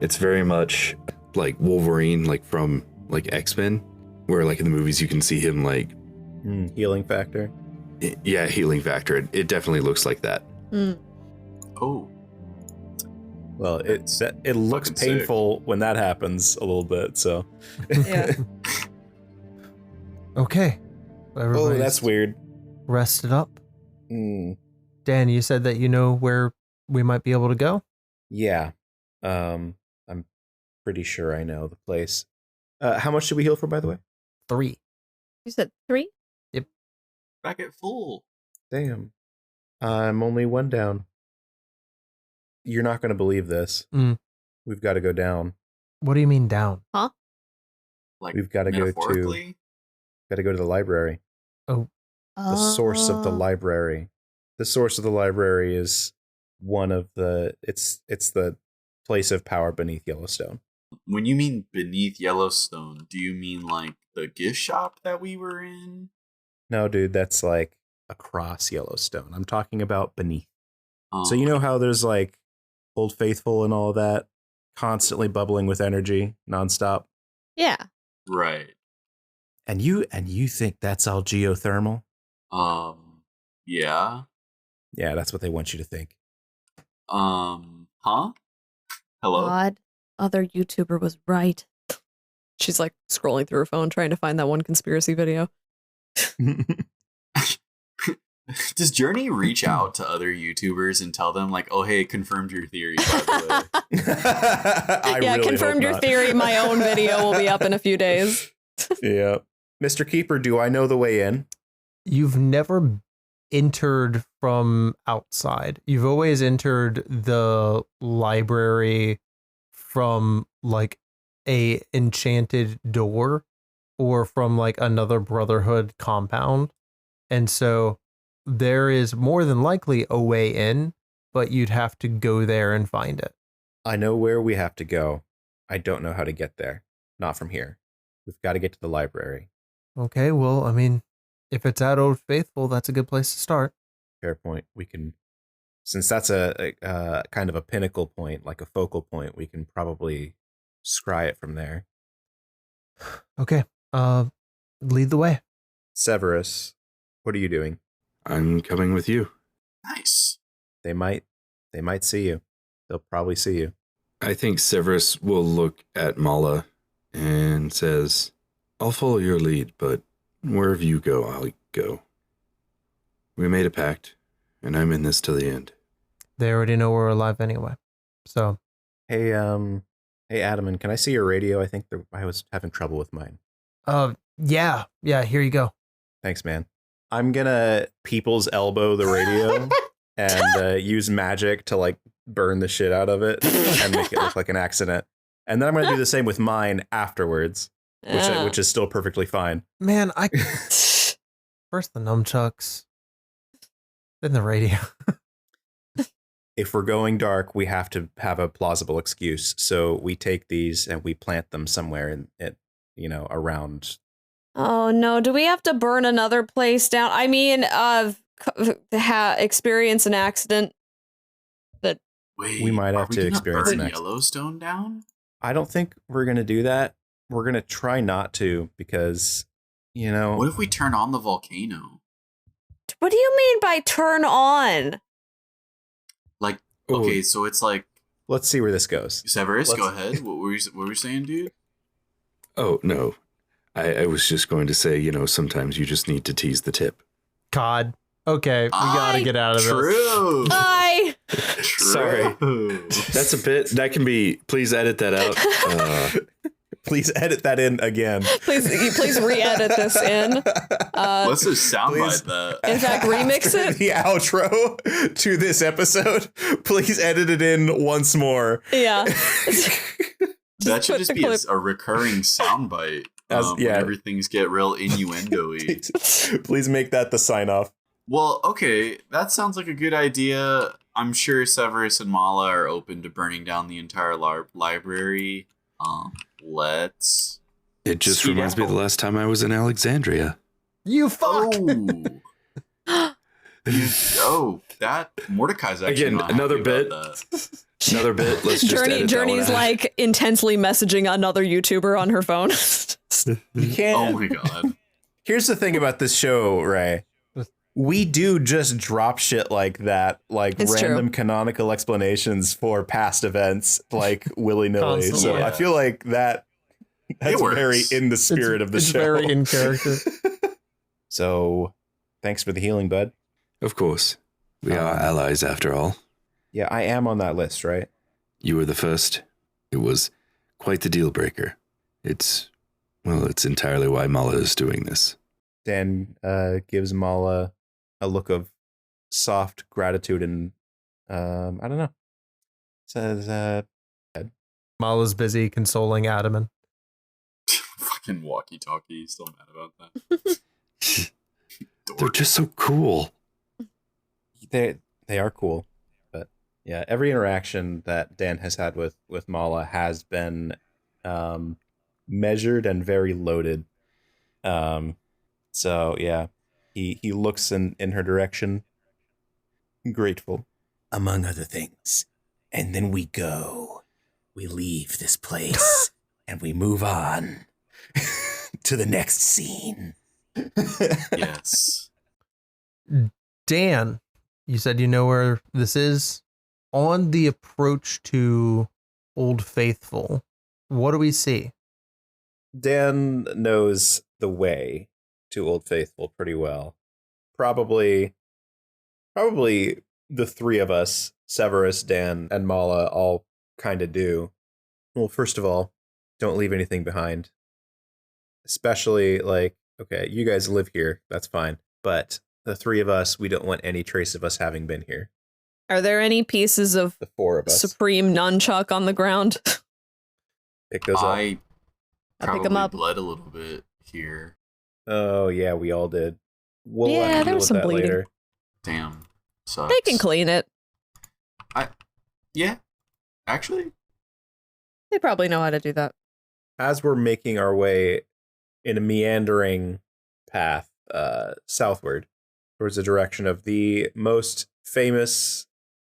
it's very much like Wolverine, like from like X-Men, where like in the movies you can see him like healing factor. Yeah, healing factor. It definitely looks like that. Oh. Well, it looks painful when that happens a little bit, so. Yeah. Okay. Oh, that's weird. Rested up. Dan, you said that you know where we might be able to go? Yeah. I'm pretty sure I know the place. How much did we heal for, by the way? 3. You said 3? Yep. Back at full. Damn. I'm only 1 down. You're not going to believe this. We've got to go down. What do you mean down? Huh? Like we've got to go to the library. Oh. The source of the library. The source of the library is one of the it's the place of power beneath Yellowstone. When you mean beneath Yellowstone, do you mean like the gift shop that we were in? No, dude, that's like across Yellowstone. I'm talking about beneath. So you know how there's like Old Faithful and all of that constantly bubbling with energy nonstop? Yeah. Right. And you think that's all geothermal? Yeah. Yeah, that's what they want you to think. Huh? Hello? God, other YouTuber was right. She's like scrolling through her phone trying to find that one conspiracy video. Does Journey reach out to other YouTubers and tell them like, oh, hey, confirmed your theory, by the way? Yeah, really confirmed your theory. My own video will be up in a few days. Yeah. Mr. Keeper, do I know the way in? You've never entered from outside. You've always entered the library from like a enchanted door or from like another Brotherhood compound. And so there is more than likely a way in, but you'd have to go there and find it. I know where we have to go. I don't know how to get there. Not from here. We've got to get to the library. Okay, well, I mean, if it's at Old Faithful, that's a good place to start. Fair point. We can, since that's a kind of a pinnacle point, like a focal point, we can probably scry it from there. Okay, lead the way. Severus, what are you doing? I'm coming with you. Nice. They might see you. They'll probably see you. I think Severus will look at Mala and says, I'll follow your lead, but wherever you go, I'll go. We made a pact, and I'm in this till the end. They already know we're alive anyway. So, hey, Adam, can I see your radio? I think I was having trouble with mine. Yeah, here you go. Thanks, man. I'm gonna people's elbow the radio and use magic to like burn the shit out of it and make it look like an accident. And then I'm gonna do the same with mine afterwards, which is still perfectly fine. Man, first the nunchucks, then the radio. If we're going dark, we have to have a plausible excuse. So we take these and we plant them somewhere around. Oh no! Do we have to burn another place down? I mean, experience an accident. That we might have to experience an accident. Yellowstone down? I don't think we're gonna do that. We're gonna try not to because, What if we turn on the volcano? What do you mean by turn on? Like, okay, so it's like. Let's see where this goes. Severus, go ahead. What were you saying, dude? Oh, no. I was just going to say, sometimes you just need to tease the tip. God. Okay, we gotta get out of this. True. Sorry. That's a bit. That can be. Please edit that out. Please edit that in again. Please re-edit this in. Let's just soundbite that. In fact, remix it. The outro to this episode. Please edit it in once more. Yeah. That should just be a recurring soundbite. When everything's get real innuendo-y. Please make that the sign off. Well, okay, that sounds like a good idea. I'm sure Severus and Mala are open to burning down the entire library. Let's. It just reminds me of the last time I was in Alexandria. You fuck! Oh, that Mordecai's actually again another bit. Another bit. Let's just Journey's like intensely messaging another YouTuber on her phone. You can't. Oh my god. Here's the thing about this show, Ray. We do just drop shit like that, like it's random true. Canonical explanations for past events, like willy-nilly. Constantly. So I feel like that's very in the spirit of the show. It's very in character. So thanks for the healing, bud. Of course. We are allies after all. Yeah, I am on that list, right? You were the first. It was quite the deal breaker. It's entirely why Mala is doing this. Dan gives Mala a look of soft gratitude and I don't know. Says Mala's busy consoling Adam. Fucking walkie-talkie, still mad about that. They're just so cool. They are cool. But yeah, every interaction that Dan has had with Mala has been measured and very loaded. So yeah, he looks in her direction, grateful, among other things. And then we leave this place and we move on to the next scene. Yes. Dan, you said you know where this is. On the approach to Old Faithful, what do we see? Dan knows the way to Old Faithful pretty well. Probably the three of us, Severus, Dan, and Mala, all kind of do. Well, first of all, don't leave anything behind. Especially, okay, you guys live here, that's fine. But the three of us, we don't want any trace of us having been here. Are there any pieces of the four of us supreme nunchuck on the ground? Pick those up. I pick them up. Bled a little bit here. Oh yeah, we all did. We'll there was some bleeding. Later. Damn. Sucks. They can clean it. Yeah. Actually. They probably know how to do that. As we're making our way in a meandering path southward towards the direction of the most famous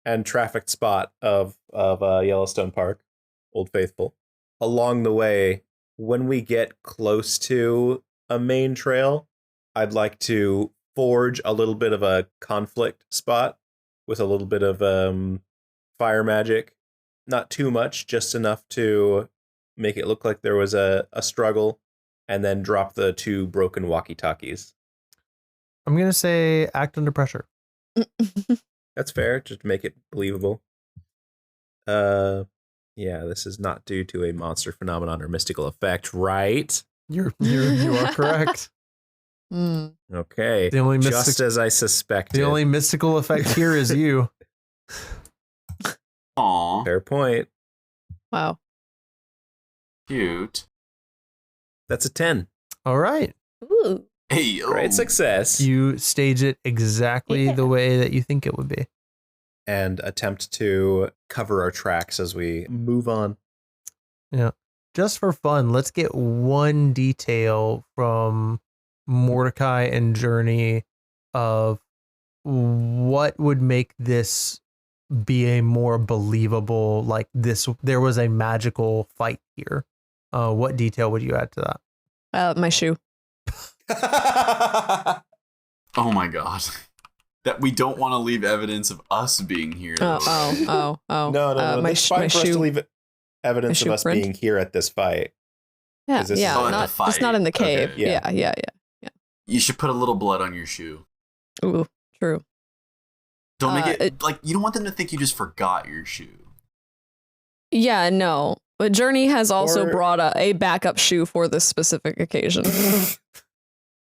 and trafficked spot of Yellowstone Park, Old Faithful. Along the way, when we get close to a main trail, I'd like to forge a little bit of a conflict spot with a little bit of fire magic not too much, just enough to make it look like there was a struggle, and then drop the 2 broken walkie-talkies. I'm going to say act under pressure. That's fair, just to make it believable. Yeah, this is not due to a monster phenomenon or mystical effect, right? You are correct. Okay, The only just as I suspected. The only mystical effect here is you. Aw. Fair point. Wow. Cute. That's a 10. All right. Ooh. Hey, Great success. You stage it exactly the way that you think it would be. And attempt to cover our tracks as we move on. Yeah. Just for fun, let's get one detail from Mordecai and Journey of what would make this be a more believable, like this, there was a magical fight here. What detail would you add to that? My shoe. Oh my god. That we don't want to leave evidence of us being here. Oh. No. It's fine for us to leave evidence of us print? being here at this fight. Yeah, This yeah, is- not, just not in the cave. Okay. Yeah. You should put a little blood on your shoe. Ooh, true. Don't make it like you don't want them to think you just forgot your shoe. Yeah, no. But Journey has also Or- brought a backup shoe for this specific occasion.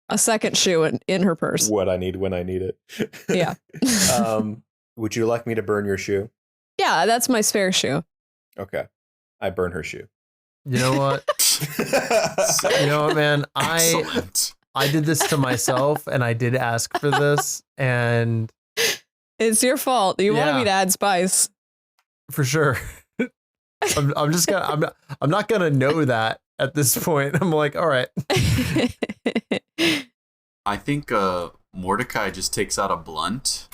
A second shoe in her purse. What I need when I need it. Yeah. Would you like me to burn your shoe? Yeah, that's my spare shoe. Okay. I burn her shoe. You know what? You know what, man? Excellent. I did this to myself, and I did ask for this, and It's your fault. You wanted me to add spice. for sure. I'm just gonna. I'm not gonna know that at this point. I'm like, all right. I think Mordecai just takes out a blunt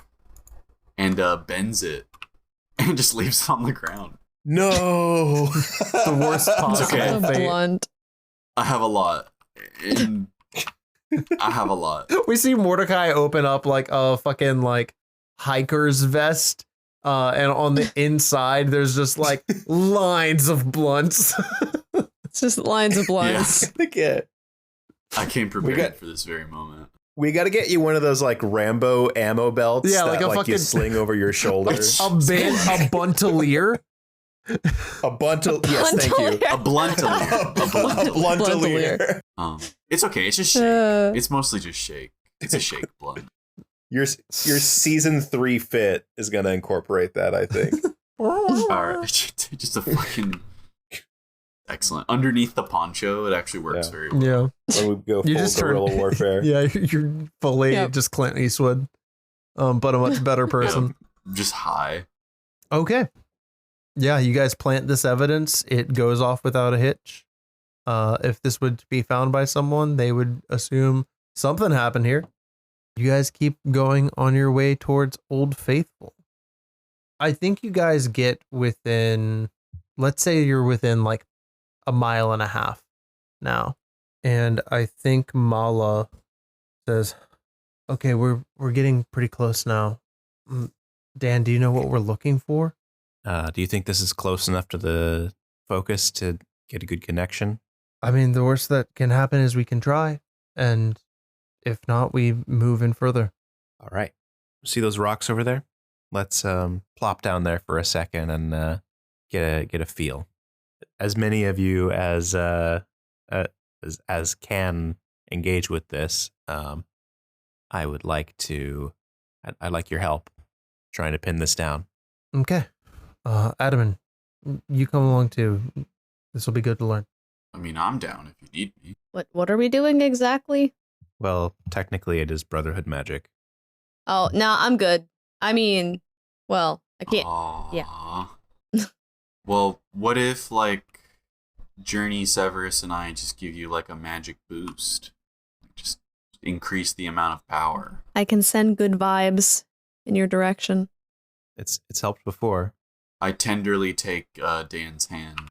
and bends it and just leaves it on the ground. No. The worst possible okay. fate. Blunt. I have a lot. And I have a lot. We see Mordecai open up like a fucking like hiker's vest. And on the inside, there's just like lines of blunts. It's just lines of blunts. I came prepared for this very moment. We got to get you one of those like Rambo ammo belts. Yeah, that, like a you fucking sling over your shoulder. a buntalier. A buntal. Yes, thank you. A bluntalier. A bluntalier. It's okay. It's just shake. It's mostly just shake. It's a shake blunt. Your season 3 fit is gonna incorporate that, I think. All right, just a fucking excellent. Underneath the poncho, it actually works very well. Yeah. When we go full guerrilla warfare. Yeah, you're fully just Clint Eastwood, but a much better person. Yeah, just high. Okay. Yeah, you guys plant this evidence. It goes off without a hitch. If this would be found by someone, they would assume something happened here. You guys keep going on your way towards Old Faithful. I think you guys get within, let's say you're within like a mile and a half now. And I think Mala says, okay, we're getting pretty close now. Dan, do you know what we're looking for? Do you think this is close enough to the focus to get a good connection? I mean, the worst that can happen is we can try. And if not, we move in further. All right. See those rocks over there? Let's plop down there for a second and get a feel. As many of you as can engage with this, I would like to. I'd like your help trying to pin this down. Okay. Adaman, you come along too. This will be good to learn. I mean, I'm down if you need me. What are we doing exactly? Well, technically, it is Brotherhood magic. Oh, no, I'm good. I mean, well, I can't. Yeah. Well, what if like Journey, Severus, and I just give you like a magic boost? Just increase the amount of power. I can send good vibes in your direction. It's helped before. I tenderly take Dan's hand.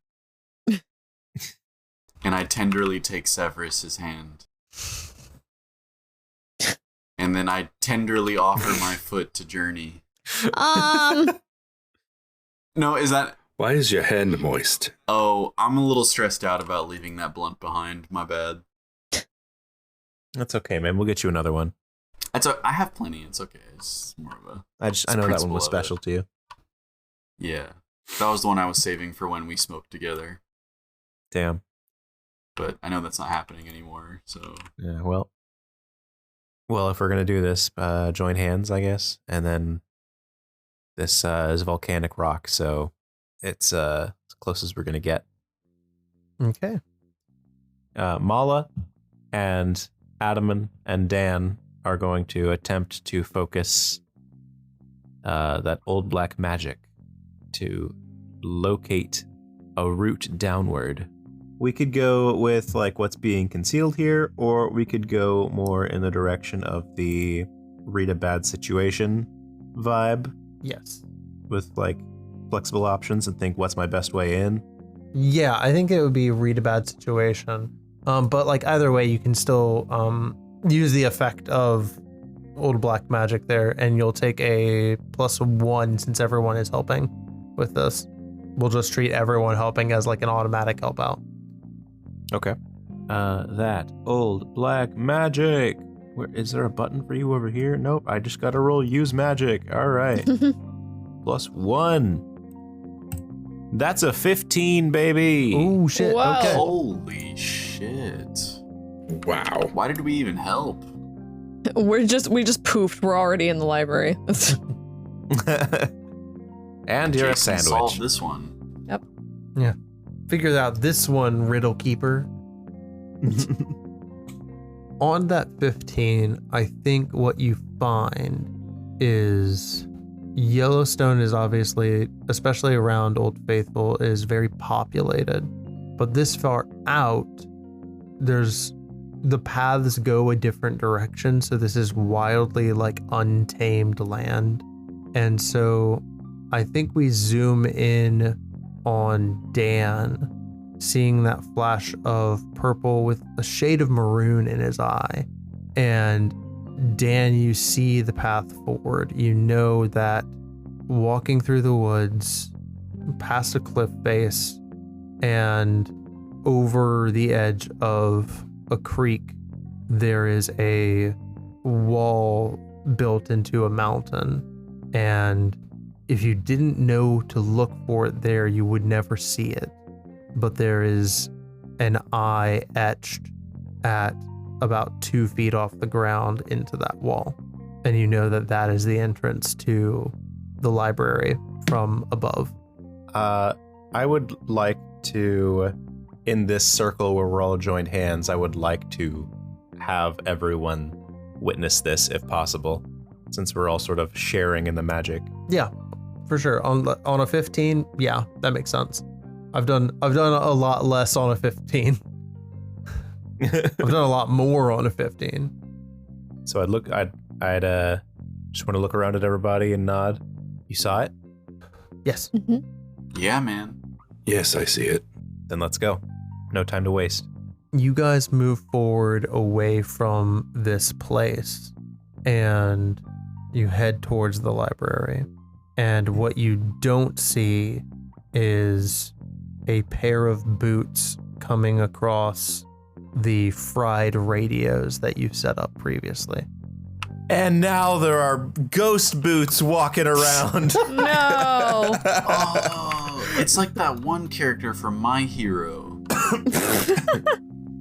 And I tenderly take Severus's hand. And then I tenderly offer my foot to Journey. No, is that Why is your hand moist? Oh, I'm a little stressed out about leaving that blunt behind. My bad. That's okay, man. We'll get you another one. I have plenty. It's okay. It's more of a. I know that one was special to you. Yeah, that was the one I was saving for when we smoked together. Damn. But I know that's not happening anymore. So yeah, well, if we're gonna do this, join hands, I guess, and then this is volcanic rock, so it's as close as we're gonna get. Okay. Mala and Adam and Dan are going to attempt to focus that old black magic to locate a route downward. We could go with like what's being concealed here, or we could go more in the direction of the read a bad situation vibe. Yes. With like flexible options and think what's my best way in. Yeah, I think it would be read a bad situation. But like either way, you can still use the effect of old black magic there, and you'll take a +1 since everyone is helping with this. We'll just treat everyone helping as like an automatic help out. Okay. That old black magic. Where is there a button for you over here? Nope. I just got to roll use magic. All right. +1. That's a 15, baby. Oh shit. Wow. Okay. holy shit! Wow. Why did we even help? We just poofed. We're already in the library. And you're a Jason sandwich. solved this one. Yep. Yeah. Figure out this one, Riddle Keeper. On that 15, I think what you find is Yellowstone is obviously, especially around Old Faithful, is very populated. But this far out, the paths go a different direction. So this is wildly like untamed land. And so I think we zoom in on Dan, seeing that flash of purple with a shade of maroon in his eye. And Dan, you see the path forward. You know that walking through the woods, past a cliff face, and over the edge of a creek, there is a wall built into a mountain. And if you didn't know to look for it there, you would never see it. But there is an eye etched at about 2 feet off the ground into that wall. And you know that that is the entrance to the library from above. I would like to, in this circle where we're all joined hands, I would like to have everyone witness this if possible, since we're all sort of sharing in the magic. Yeah, for sure. On a 15, yeah, that makes sense. I've done a lot less on a 15. I've done a lot more on a 15. So I'd just want to look around at everybody and nod. You saw it? Yes. Mm-hmm. Yeah, man. Yes, I see it. Then let's go. No time to waste. You guys move forward away from this place and you head towards the library. And what you don't see is a pair of boots coming across the fried radios that you've set up previously. And now there are ghost boots walking around. No. Oh, it's like that one character from My Hero.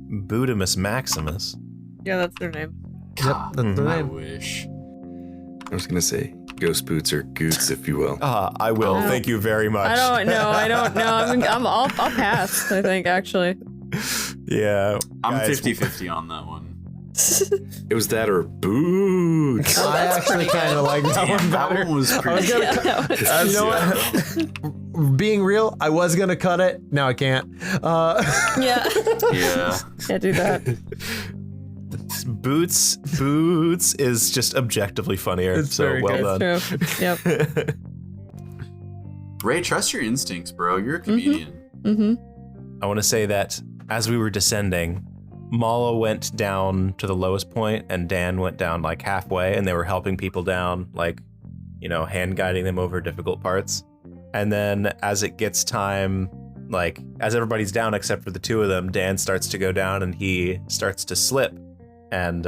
Bootimus Maximus. Yeah, that's their name. God, that's their I name. wish. I was going to say ghost boots or goots, if you will. I will. Oh. Thank you very much. I don't know. I'll pass, I think, actually. Yeah. I'm guys, 50-50 on that one. It was that or boots. I actually kind of like that one That better. one was pretty gonna- good. You know what? Being real, I was gonna cut it. Now I can't. Yeah. Yeah. Can't do that. Boots is just objectively funnier. It's so very well good. done. True. Yep. Ray, trust your instincts, bro. You're a comedian. Mm-hmm. I want to say that as we were descending, Mala went down to the lowest point and Dan went down like halfway, and they were helping people down, like, hand guiding them over difficult parts. And then as it gets time, like as everybody's down except for the two of them, Dan starts to go down and he starts to slip. And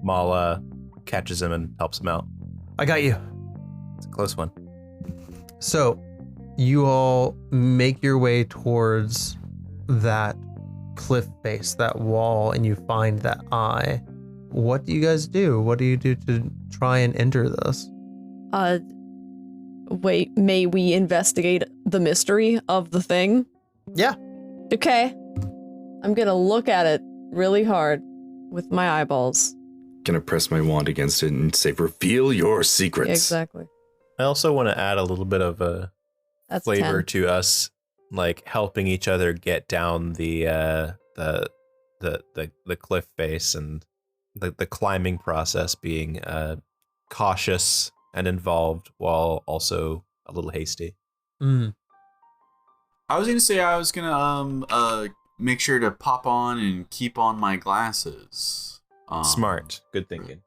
Mala catches him and helps him out. I got you. It's a close one. So you all make your way towards that cliff face, that wall, and you find that eye. What do you guys do? What do you do to try and enter this? Wait, may we investigate the mystery of the thing? Yeah. Okay. I'm gonna look at it really hard with my eyeballs. Gonna press my wand against it and say, reveal your secrets. Exactly. I also want to add a little bit of a flavor 10. to us, like helping each other get down the cliff face, and the climbing process being cautious and involved while also a little hasty. Mm. I was gonna say I was gonna make sure to pop on and keep on my glasses. Smart. Good thinking.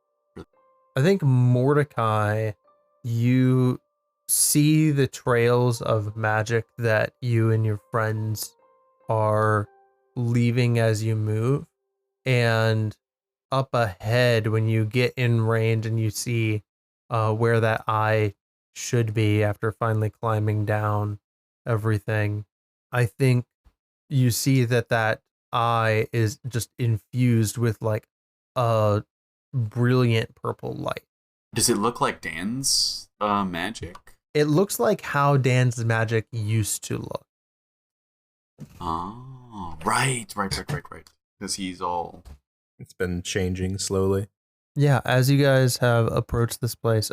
I think Mordecai, you see the trails of magic that you and your friends are leaving as you move, and up ahead when you get in range and you see where that eye should be after finally climbing down everything, I think you see that eye is just infused with like a brilliant purple light. Does it look like Dan's magic? It looks like how Dan's magic used to look. Oh, right. Because he's all... It's been changing slowly. Yeah, as you guys have approached this place,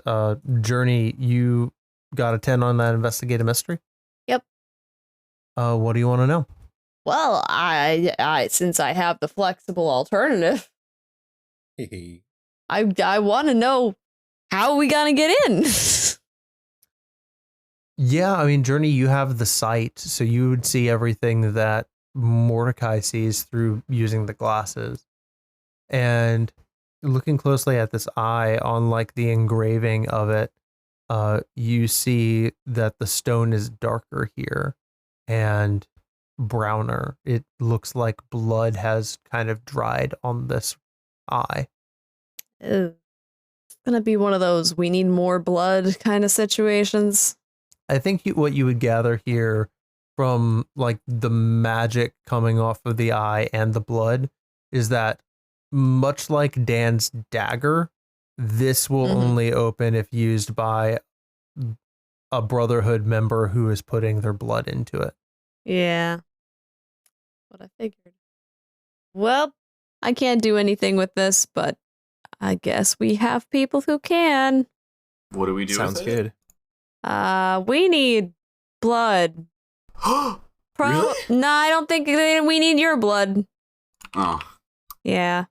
Journey, you got a 10 on that investigate a mystery? Yep. What do you want to know? Well, I since I have the flexible alternative, I want to know how we gonna get in. Yeah, I mean, Journey, you have the sight, so you would see everything that Mordecai sees through using the glasses. And looking closely at this eye, on like the engraving of it, you see that the stone is darker here and browner. It looks like blood has kind of dried on this eye. It's gonna be one of those we need more blood kind of situations. I think what you would gather here from like the magic coming off of the eye and the blood is that much like Dan's dagger, this will only open if used by a Brotherhood member who is putting their blood into it. Yeah. What I figured. Well, I can't do anything with this, but I guess we have people who can. What do we do? Sounds with it? good. We need blood. Really? No, I don't think we need your blood. Oh. Yeah.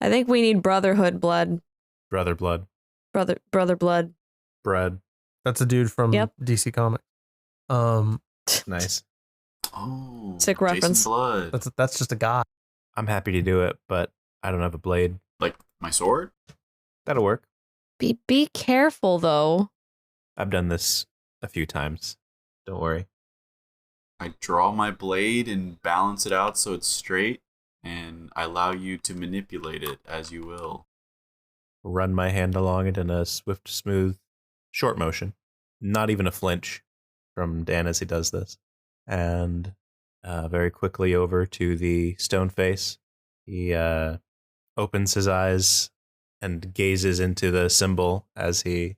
I think we need Brotherhood blood. Brother blood. Brother blood. Bread. That's a dude from DC Comics. Nice. Oh. Sick reference. Blood. That's just a guy. I'm happy to do it, but I don't have a blade. Like my sword? That'll work. Be careful though. I've done this a few times. Don't worry. I draw my blade and balance it out so it's straight, and I allow you to manipulate it as you will. Run my hand along it in a swift, smooth, short motion. Not even a flinch from Dan as he does this. And very quickly over to the stone face. He opens his eyes and gazes into the symbol as he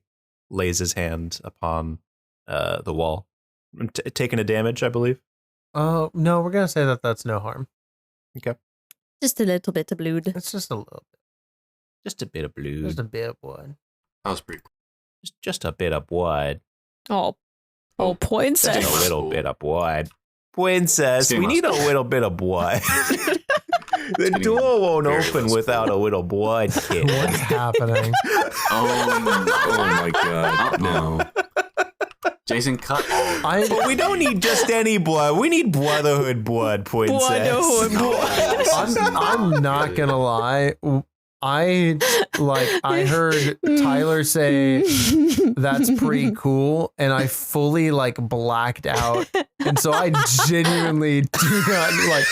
lays his hand upon the wall. Taking a damage, I believe. No, we're gonna say that that's no harm. Okay. Just a little bit of blood. It's just a little bit. Just a bit of blood. Just a bit of blood. That was pretty cool. Just a bit of blood. Oh, princess. Just a little bit of blood. Princess, we need a little bit of blood. The door won't open without a little blood, kid. What's happening? Oh my god, no. Jason, cut. But we don't need just any blood. We need Brotherhood blood, princess. Brotherhood blood. I'm not gonna lie. I heard Tyler say that's pretty cool, and I fully like blacked out, and so I genuinely do not like.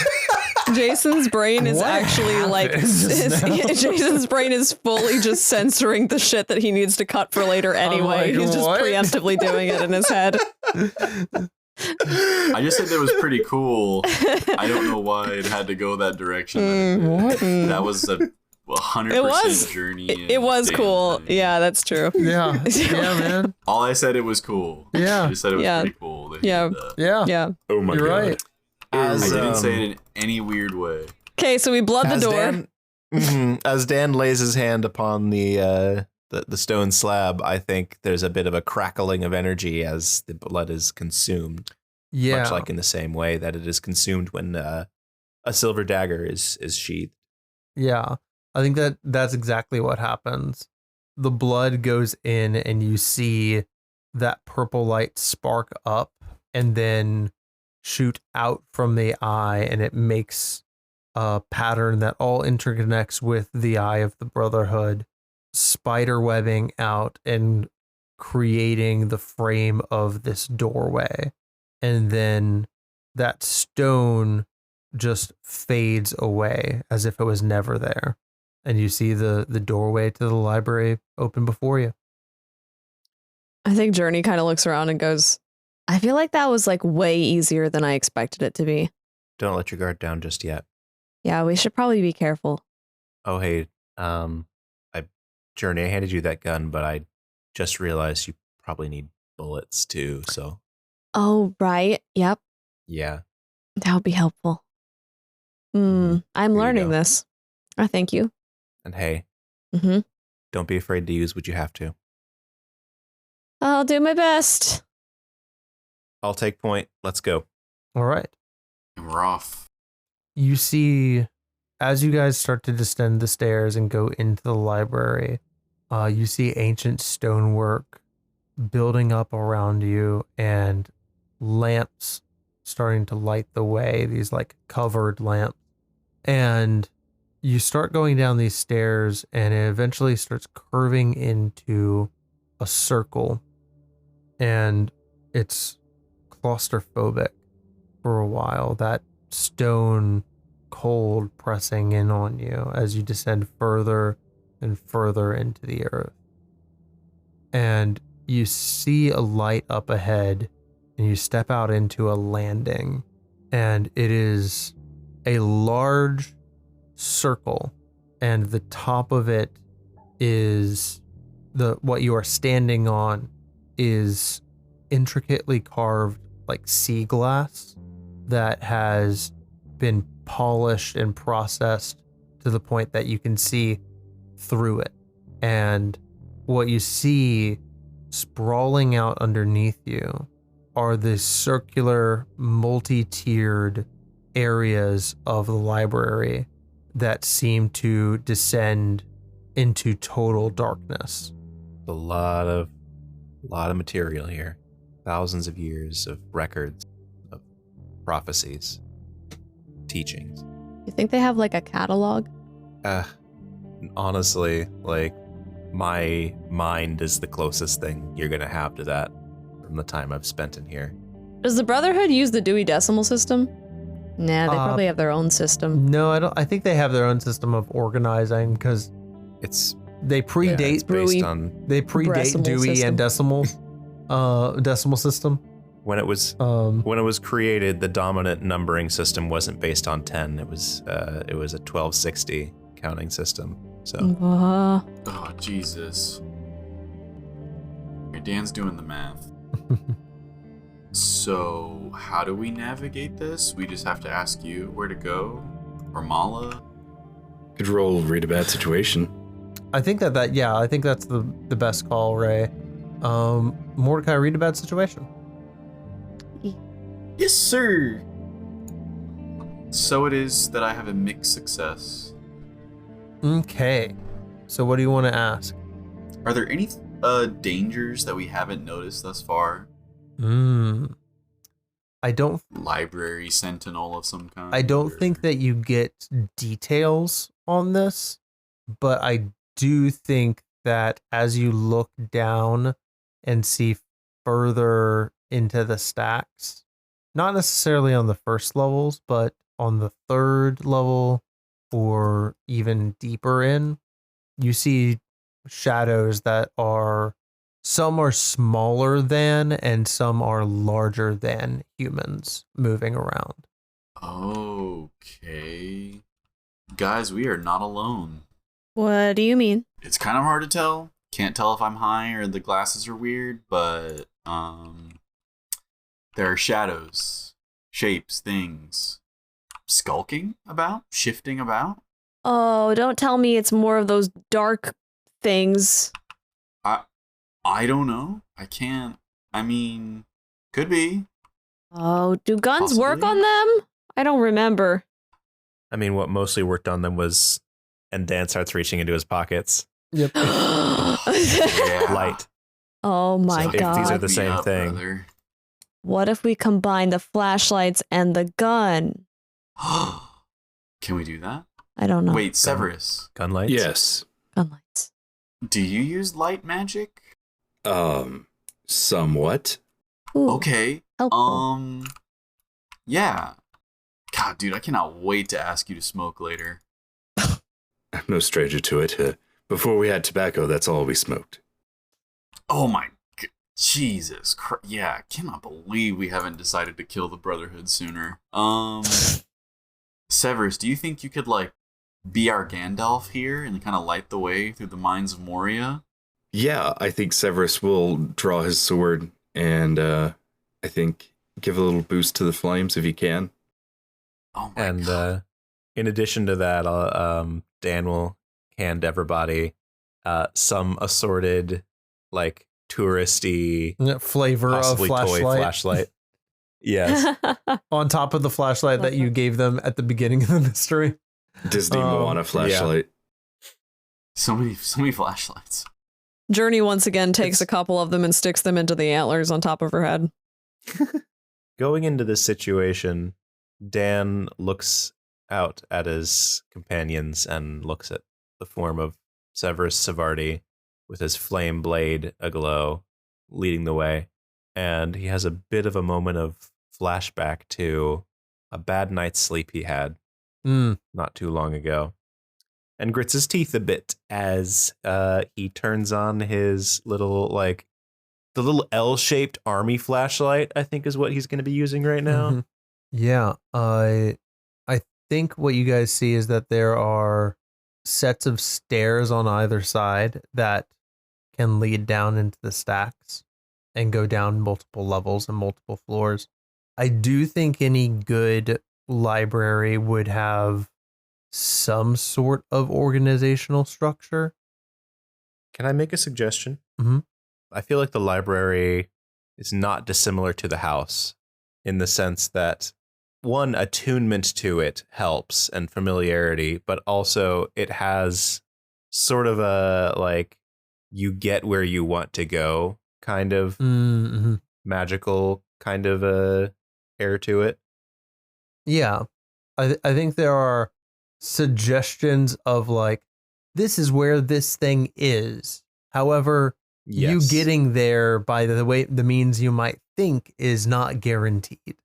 Jason's brain is actually like Jason's brain is fully just censoring the shit that he needs to cut for later anyway. He's just preemptively doing it in his head. I just said that was pretty cool. I don't know why it had to go that direction. That was a 100% journey. It was cool. Yeah, that's true. Yeah, man. All I said, it was cool. Yeah, I just said it was pretty cool. Yeah. Oh my You're god. right. I didn't say it in any weird way. Okay, so we blood the door. As Dan lays his hand upon the stone slab, I think there's a bit of a crackling of energy as the blood is consumed. Yeah, much like in the same way that it is consumed when a silver dagger is sheathed. Yeah, I think that's exactly what happens. The blood goes in, and you see that purple light spark up, and then shoot out from the eye, and it makes a pattern that all interconnects with the eye of the Brotherhood, spider webbing out and creating the frame of this doorway. And then that stone just fades away as if it was never there. And you see the doorway to the library open before you. I think Journey kind of looks around and goes, I feel like that was like way easier than I expected it to be. Don't let your guard down just yet. Yeah, we should probably be careful. Oh, hey, Journey, I handed you that gun, but I just realized you probably need bullets too, so. Oh, right. Yep. Yeah. That would be helpful. I'm learning this. I thank you. And hey, Mm-hmm. don't be afraid to use what you have to. I'll do my best. I'll take point. Let's go. All right. We're off. You see, as you guys start to descend the stairs and go into the library, you see ancient stonework building up around you and lamps starting to light the way, these like covered lamps. And you start going down these stairs, and it eventually starts curving into a circle, and it's claustrophobic for a while. That stone cold pressing in on you as you descend further and further into the earth. And you see a light up ahead, and you step out into a landing, and it is a large circle, and the top of it is what you are standing on is intricately carved like sea glass that has been polished and processed to the point that you can see through it. And what you see sprawling out underneath you are the circular, multi-tiered areas of the library that seem to descend into total darkness. A lot of material here. Thousands of years of records, of prophecies, teachings. You think they have like a catalog? Honestly, like, my mind is the closest thing you're gonna have to that from the time I've spent in here. Does the Brotherhood use the Dewey Decimal System? Nah, they probably have their own system. No, I don't. I think they have their own system of organizing because they predate Dewey system. and decimal system. When it was created, the dominant numbering system wasn't based on 10. It was a 1260 counting system. So. Oh Jesus! Dan's doing the math. So, how do we navigate this? We just have to ask you where to go? Or Mala? Could roll read a bad situation. I think I think that's the best call, Ray. Mordecai, read a bad situation. Yes, sir! So it is that I have a mixed success. Okay. So what do you want to ask? Are there any dangers that we haven't noticed thus far? I don't. Library sentinel of some kind? I don't think that you get details on this, but I do think that as you look down and see further into the stacks, not necessarily on the first levels, but on the third level or even deeper in, you see shadows that are, some are smaller than and some are larger than humans moving around. Okay. Guys, we are not alone. What do you mean? It's kind of hard to tell. Can't tell if I'm high or the glasses are weird, but there are shadows, shapes, things skulking about, shifting about. Oh, don't tell me it's more of those dark things. I don't know. I can't. I mean, could be. Oh, do guns work on them? I don't remember. I mean, what mostly worked on them was, and Dan starts reaching into his pockets. Yep. Light. Oh my So god. if these are the same thing. Brother. What if we combine the flashlights and the gun? Can we do that? I don't know. Wait, Severus. Gun lights? Yes. Gun lights. Do you use light magic? Somewhat. Ooh, Okay. helpful. Yeah. God, dude, I cannot wait to ask you to smoke later. I'm no stranger to it. Before we had tobacco, that's all we smoked. Oh my Jesus Christ. Yeah, I cannot believe we haven't decided to kill the Brotherhood sooner. Severus, do you think you could, like, be our Gandalf here and kind of light the way through the mines of Moria? Yeah, I think Severus will draw his sword and I think give a little boost to the flames if he can. Oh my God. And in addition to that, Dan will hand everybody some assorted, like, touristy flavor of possibly toy flashlight. Yes. On top of the flashlight that you gave them at the beginning of the mystery. Disney Moana flashlight. Yeah. So many flashlights. Journey once again takes a couple of them and sticks them into the antlers on top of her head. Going into this situation, Dan looks out at his companions and looks at the form of Severus Savardi with his flame blade aglow, leading the way. And he has a bit of a moment of flashback to a bad night's sleep he had not too long ago. And grits his teeth a bit as he turns on his little, like, the little L-shaped army flashlight, I think is what he's going to be using right now. Mm-hmm. Yeah, I think what you guys see is that there are sets of stairs on either side that can lead down into the stacks and go down multiple levels and multiple floors. I do think any good library would have some sort of organizational structure. Can I make a suggestion? Mm-hmm. I feel like the library is not dissimilar to the house in the sense that, one, attunement to it helps and familiarity, but also it has sort of a, like, you get where you want to go kind of magical kind of a air to it. Yeah, I think there are suggestions of, like, this is where this thing is. However, you getting there by the means you might think is not guaranteed.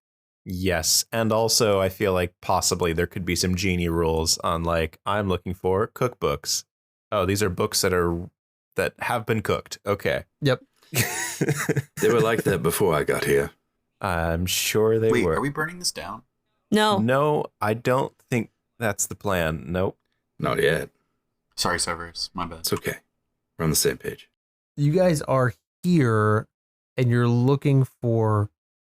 Yes, and also I feel like possibly there could be some genie rules on, like, I'm looking for cookbooks. Oh, these are books that have been cooked. Okay. Yep. They were like that before I got here. I'm sure they were. Wait, are we burning this down? No, I don't think that's the plan. Nope. Not yet. Sorry, Severus. My bad. It's okay. We're on the same page. You guys are here and you're looking for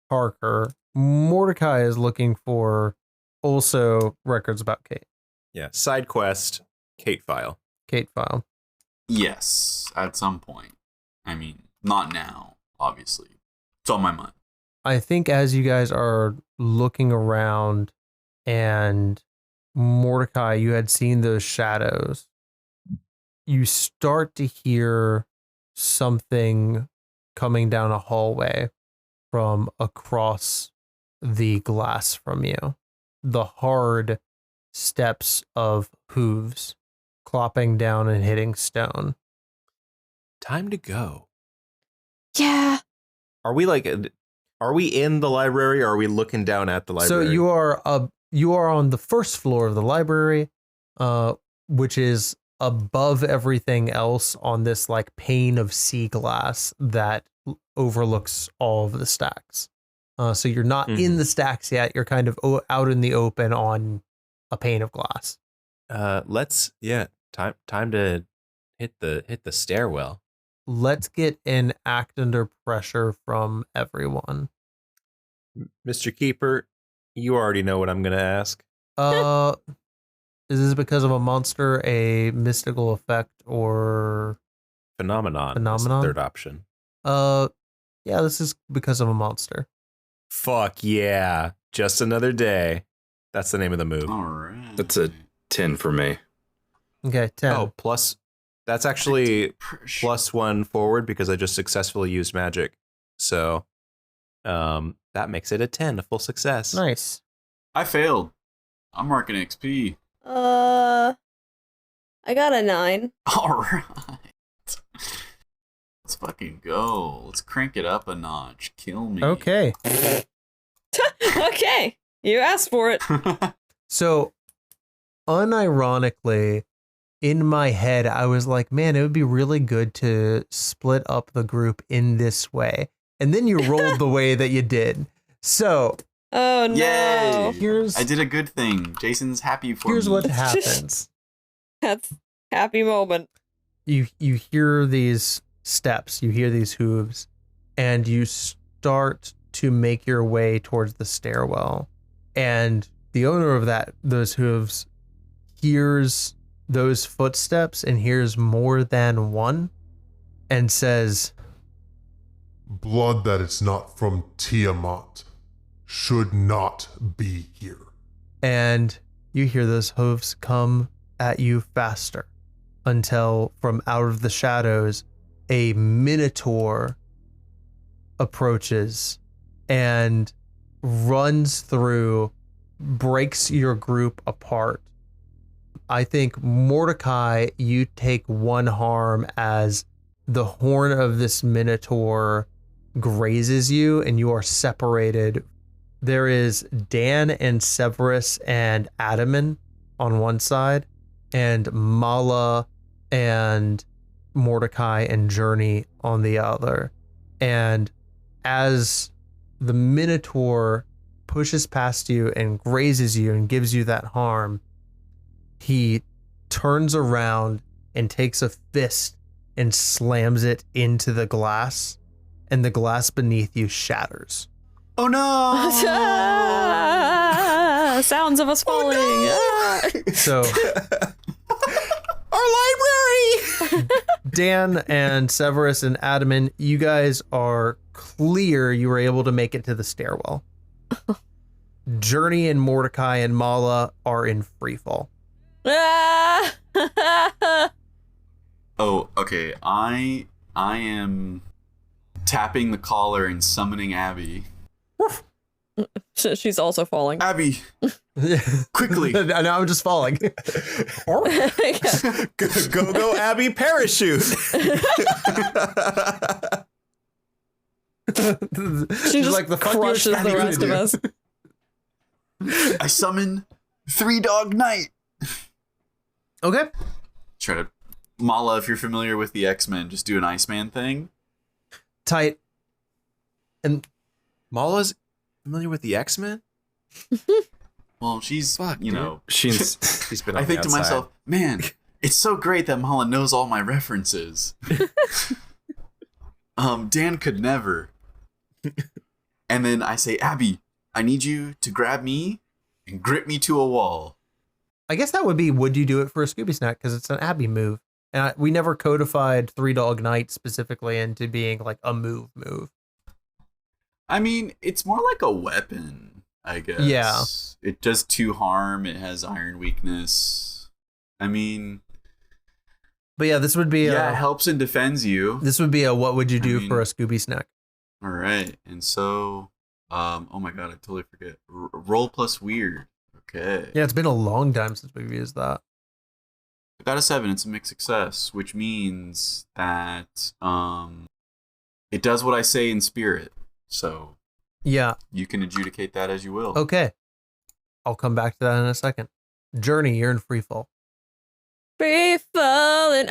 Parker. Mordecai is looking for also records about Kate. Yeah. Side quest, Kate file. Kate file. Yes, at some point. I mean, not now, obviously. It's on my mind. I think as you guys are looking around and Mordecai, you had seen those shadows, you start to hear something coming down a hallway from across the glass from you. The hard steps of hooves clopping down and hitting stone. Time to go. Yeah. Are we in the library or are we looking down at the library? So you are on the first floor of the library, which is above everything else on this like pane of sea glass that overlooks all of the stacks. So you're not in the stacks yet. You're kind of out in the open on a pane of glass. Time to hit the stairwell. Let's get an act under pressure from everyone. Mr. Keeper, you already know what I'm going to ask. Is this because of a monster, a mystical effect, or phenomenon? Is the third option. Yeah, this is because of a monster. Fuck yeah. Just another day. That's the name of the move. All right. That's a 10 for me. Okay, 10. Oh, plus that's actually +1 forward because I just successfully used magic. So that makes it a 10, a full success. Nice. I failed. I'm marking XP. I got a 9. All right. Let's fucking go. Let's crank it up a notch. Kill me. Okay. Okay. You asked for it. So, unironically, in my head, I was like, man, it would be really good to split up the group in this way. And then you rolled the way that you did. So, oh no. Yay. I did a good thing. Jason's happy for me. Here's what happens. That's happy moment. You hear these steps, you hear these hooves, and you start to make your way towards the stairwell. And the owner of those hooves hears those footsteps and hears more than one and says, blood that is not from Tiamat should not be here. And you hear those hooves come at you faster until from out of the shadows, a minotaur approaches and runs through, breaks your group apart. I think Mordecai, you take 1 harm as the horn of this minotaur grazes you and you are separated. There is Dan and Severus and Adaman on one side, and Mala and Mordecai and Journey on the other. And as the minotaur pushes past you and grazes you and gives you that harm, he turns around and takes a fist and slams it into the glass, and the glass beneath you shatters. Oh no! Sounds of us falling. Oh, no! So our library! Dan and Severus and Adaman, you guys are clear. You were able to make it to the stairwell. Journey and Mordecai and Mala are in freefall. Oh, okay. I am tapping the collar and summoning Abby. She's also falling. Abby, quickly! Now I'm just falling. Go, Abby! Parachute. She just like the crushes the rest of us. I summon 3-Dog Knight. Okay. Try to Mala, if you're familiar with the X-Men, just do an Iceman thing. Tight. And Mala's familiar with the X-Men? Well, she's, she's been on I think to myself, man, it's so great that Mala knows all my references. Dan could never. And then I say, Abby, I need you to grab me and grip me to a wall. I guess that would you do it for a Scooby Snack? Because it's an Abby move. And we never codified 3-Dog Night specifically into being like a move. I mean, it's more like a weapon, I guess. Yeah. It does 2 harm. It has iron weakness. I mean... But yeah, this would be it helps and defends you. This would be a what would you do for a Scooby Snack? All right. And so, oh my God, I totally forget. Roll plus weird. Okay. Yeah, it's been a long time since we've used that. Out of 7, it's a mixed success, which means that it does what I say in spirit. So yeah, you can adjudicate that as you will. Okay, I'll come back to that in a second. Journey, you're in free fall. Free falling.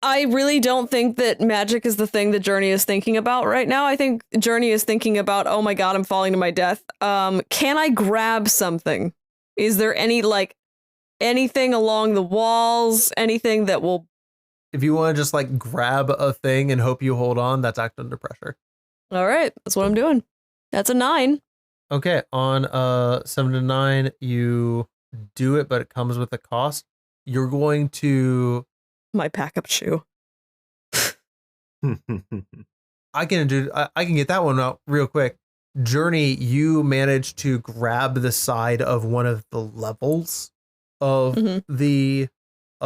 I really don't think that magic is the thing that Journey is thinking about right now. I think Journey is thinking about, oh my god, I'm falling to my death. Can I grab something? Is there any anything along the walls? Anything that will? If you want to just grab a thing and hope you hold on, that's act under pressure. All right, that's what I'm doing. That's a 9. Okay, on 7 to 9, you do it, but it comes with a cost. You're going to my backup shoe. I can get that one out real quick. Journey, you manage to grab the side of one of the levels of the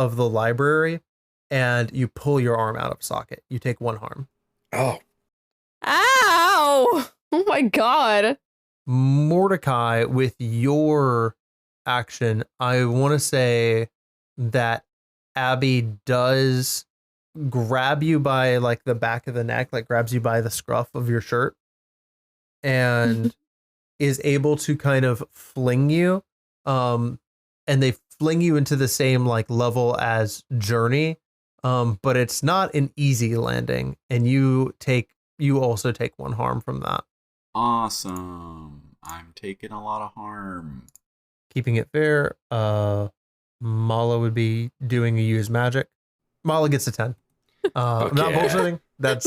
library, and you pull your arm out of socket. You take 1 harm. Oh. Ow! Oh my god. Mordecai, with your action, I want to say that Abby does grab you by the back of the neck, grabs you by the scruff of your shirt, and is able to kind of fling you. And they fling you into the same level as Journey. But it's not an easy landing, and you also take 1 harm from that. Awesome. I'm taking a lot of harm. Keeping it fair, Mala would be doing a use magic. Mala gets a 10. I'm not bullshitting. That's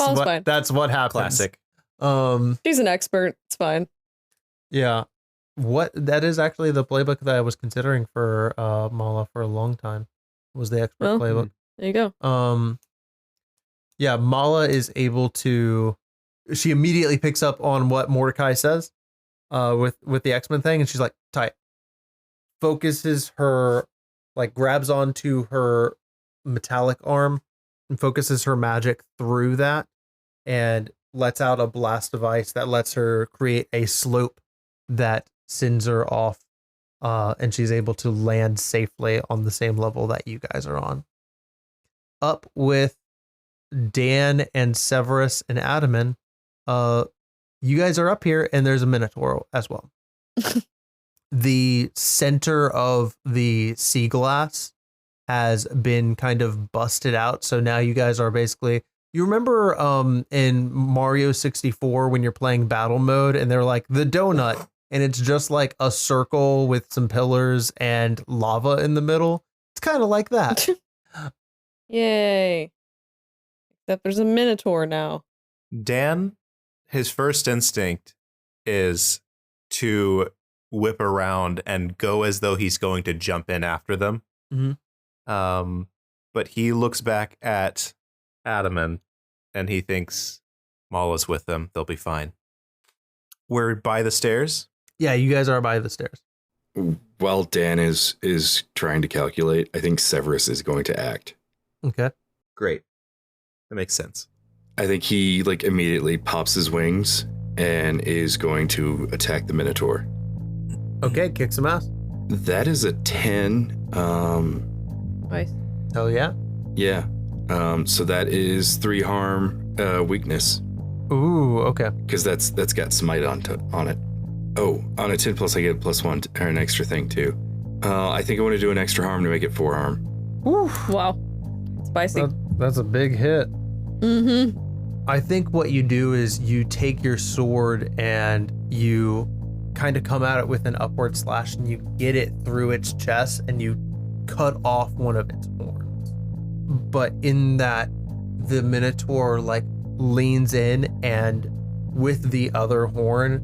what happens. Classic. She's an expert. It's fine. Yeah. That is actually the playbook that I was considering for Mala for a long time. Was the expert playbook. There you go. Yeah, Mala is able to. She immediately picks up on what Mordecai says, with the X-Men thing, and she's like, tight. Focuses her, grabs onto her metallic arm and focuses her magic through that, and lets out a blast device that lets her create a slope that sends her off, and she's able to land safely on the same level that you guys are on. Up with Dan and Severus and Adaman, you guys are up here, and there's a Minotaur as well. The center of the sea glass has been kind of busted out, so now you guys are basically. You remember in Mario 64 when you're playing battle mode, and they're the donut, and it's just a circle with some pillars and lava in the middle. It's kind of like that. Yay. Except there's a Minotaur now. Dan, his first instinct is to whip around and go as though he's going to jump in after them. But he looks back at Adaman and he thinks Mala's with them. They'll be fine. We're by the stairs? Yeah, you guys are by the stairs. While Dan is trying to calculate, I think Severus is going to act. Okay. Great. That makes sense. I think he immediately pops his wings and is going to attack the Minotaur. Okay, kick some ass. That is a 10. Nice. Hell yeah. Yeah. So that is 3 harm, weakness. Ooh, okay. Because that's got smite on it. Oh, on a 10 plus I get +1 or an extra thing too. I think I want to do an extra harm to make it 4 harm. Ooh. Wow. Spicy. That's a big hit. I think what you do is you take your sword and you kind of come at it with an upward slash, and you get it through its chest and you cut off one of its horns. But in that, the Minotaur leans in and with the other horn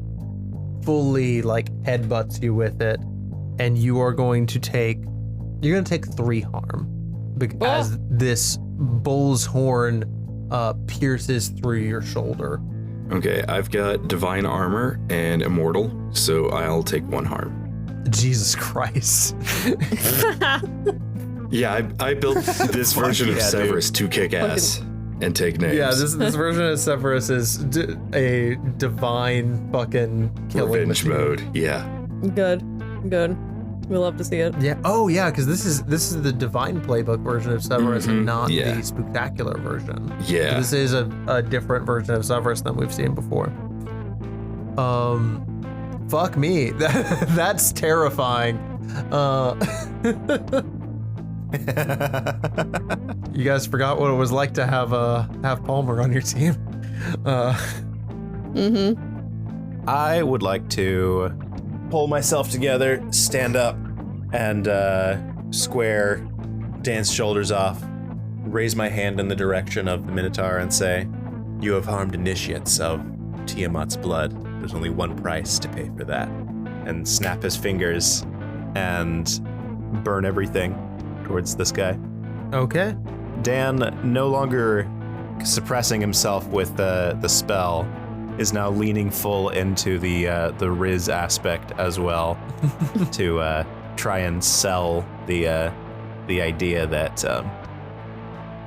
fully headbutts you with it, and you are going to take 3 harm as this bull's horn pierces through your shoulder. Okay, I've got divine armor and immortal, so I'll take 1 harm. Jesus Christ. Yeah, I built this version of Severus to kick ass and take names. Yeah, this version of Severus is a divine fucking killing revenge mode. Yeah. Good. We love to see it. Yeah. Oh, yeah, because this is the Divine Playbook version of Severus, and not the Spooktacular version. Yeah. So this is a different version of Severus than we've seen before. Fuck me. That's terrifying. You guys forgot what it was like to have Palmer on your team. I would like to pull myself together, stand up, and square Dan's shoulders off, raise my hand in the direction of the Minotaur and say, "You have harmed initiates of Tiamat's blood. There's only one price to pay for that." And snap his fingers and burn everything towards this guy. Okay. Dan, no longer suppressing himself with the spell, is now leaning full into the Riz aspect as well to try and sell the idea that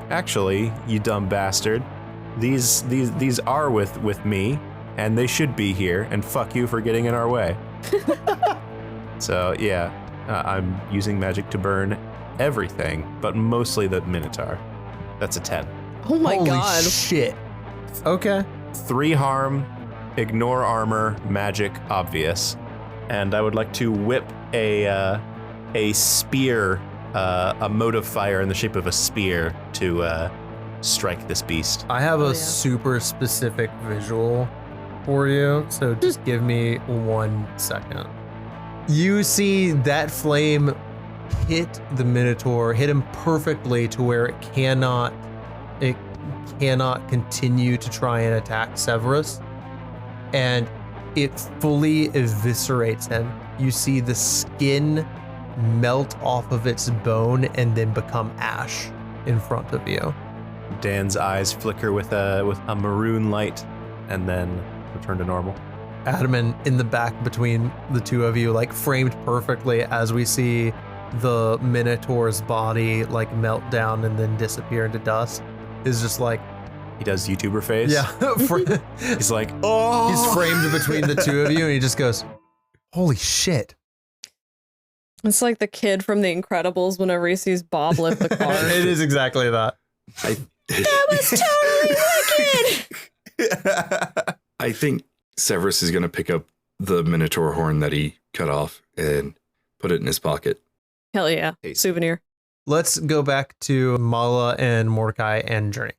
actually, you dumb bastard, these are with me, and they should be here, and fuck you for getting in our way. So yeah, I'm using magic to burn everything, but mostly the Minotaur. That's a 10. Oh my Holy god. shit. Okay. 3 harm, ignore armor, magic, obvious. And I would like to whip a spear, a mote of fire in the shape of a spear to strike this beast. I have a super specific visual for you, so just give me 1 second. You see that flame hit the Minotaur, hit him perfectly to where it cannot continue to try and attack Severus, and it fully eviscerates him. You see the skin melt off of its bone and then become ash in front of you. Dan's eyes flicker with a maroon light and then return to normal. Adamant in the back between the two of you, like framed perfectly as we see the Minotaur's body like melt down and then disappear into dust, is just like, he does YouTuber face. yeah. He's like, oh. He's framed between the two of you and he just goes, holy shit. It's like the kid from The Incredibles whenever he sees Bob lift the car. It is exactly that. That was totally wicked! I think Severus is going to pick up the Minotaur horn that he cut off and put it in his pocket. Hell yeah. Souvenir. Let's go back to Mala and Mordecai and Journey.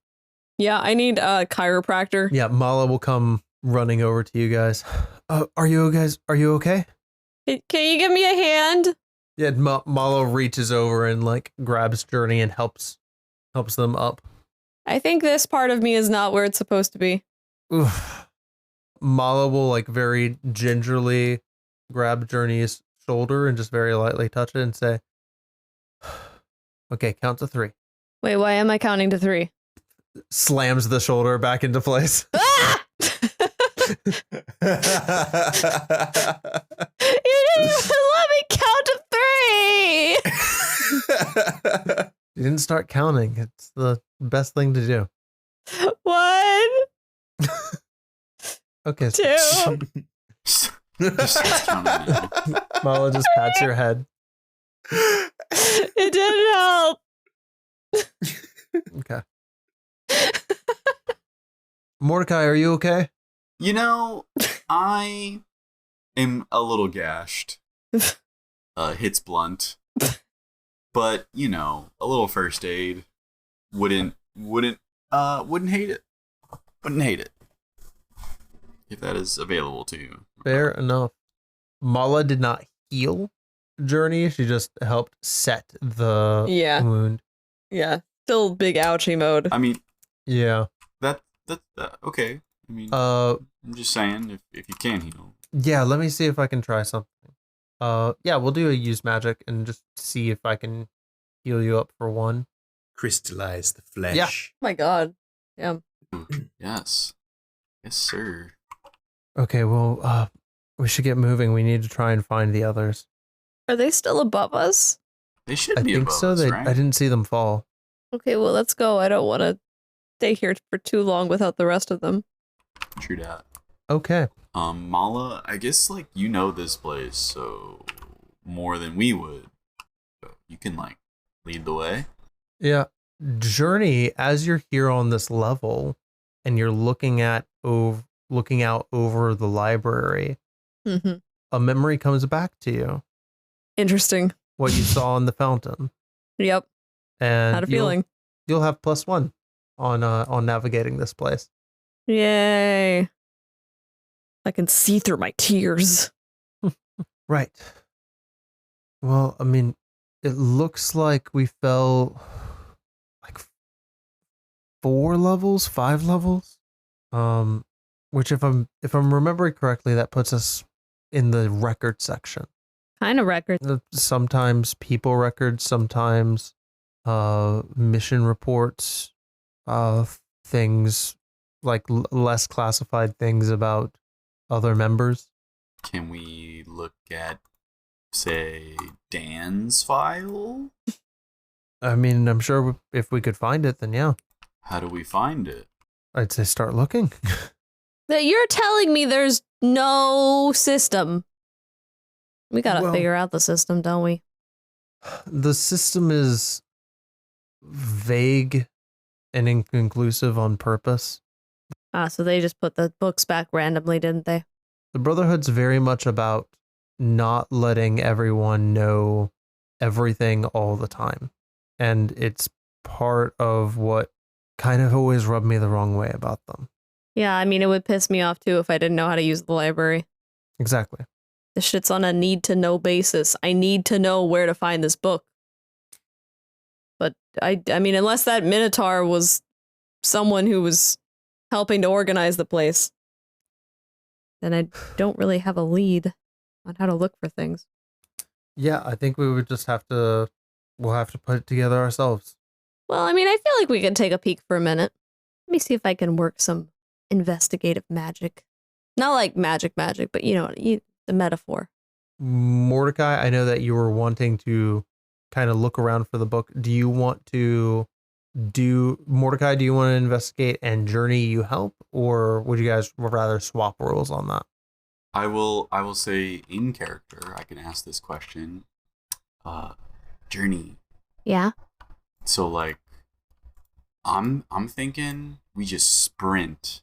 Yeah, I need a chiropractor. Yeah, Mala will come running over to you guys. Are you okay? Can you give me a hand? Yeah, Mala reaches over and like grabs Journey and helps them up. I think this part of me is not where it's supposed to be. Oof. Mala will like very gingerly grab Journey's shoulder and just very lightly touch it and say, okay, count to 3. Wait, why am I counting to 3? Slams the shoulder back into place. Ah! You didn't even let me count to 3! You didn't start counting. It's the best thing to do. 1. Okay. 2. Mala just pats your head. It didn't help. Okay. Mordecai, are you okay? You know, I am a little gashed. Hits blunt. But, you know, a little first aid wouldn't hate it. Wouldn't hate it. If that is available to you. Fair enough. Mala did not heal Journey. She just helped set the wound. Yeah. Still big ouchie mode. I mean, yeah. That's okay. I mean, I'm just saying if you can heal. Yeah, let me see if I can try something. Yeah, we'll do a use magic and just see if I can heal you up for 1. Crystallize the flesh. Yeah. Oh my god. Yeah. Yes. Yes, sir. Okay, well, we should get moving. We need to try and find the others. Are they still above us? They should I be think above so. us, right? I didn't see them fall. Okay, well, let's go. I don't want to stay here for too long without the rest of them. True that. Okay. Mala, I guess like you know this place, so more than we would. So you can like lead the way. Yeah. Journey, as you're here on this level and you're looking out over the library, a memory comes back to you. Interesting. What you saw in the fountain. Yep. And had a feeling. You'll have +1 on navigating this place. Yay. I can see through my tears. Right. Well, I mean, it looks like we fell like 5 levels. Which if I'm remembering correctly, that puts us in the record section. Kind of record. Sometimes people records, sometimes mission reports, things like less classified things about other members. Can we look at, say, Dan's file? I mean, I'm sure if we could find it, then yeah. How do we find it? I'd say start looking. That you're telling me there's no system. We gotta figure out the system, don't we? The system is vague and inconclusive on purpose. So they just put the books back randomly, didn't they? The Brotherhood's very much about not letting everyone know everything all the time. And it's part of what kind of always rubbed me the wrong way about them. Yeah, I mean, it would piss me off too if I didn't know how to use the library. Exactly. This shit's on a need-to-know basis. I need to know where to find this book. But, I mean, unless that Minotaur was someone who was helping to organize the place, then I don't really have a lead on how to look for things. Yeah, I think we would just we'll have to put it together ourselves. Well, I mean, I feel like we can take a peek for a minute. Let me see if I can work some investigative magic. Not like magic, but you know, the metaphor. Mordecai, I know that you were wanting to kind of look around for the book. Do you want to Mordecai, do you want to investigate and Journey you help, or would you guys rather swap roles on that? I will say in character, I can ask this question. Journey. Yeah. So like I'm thinking we just sprint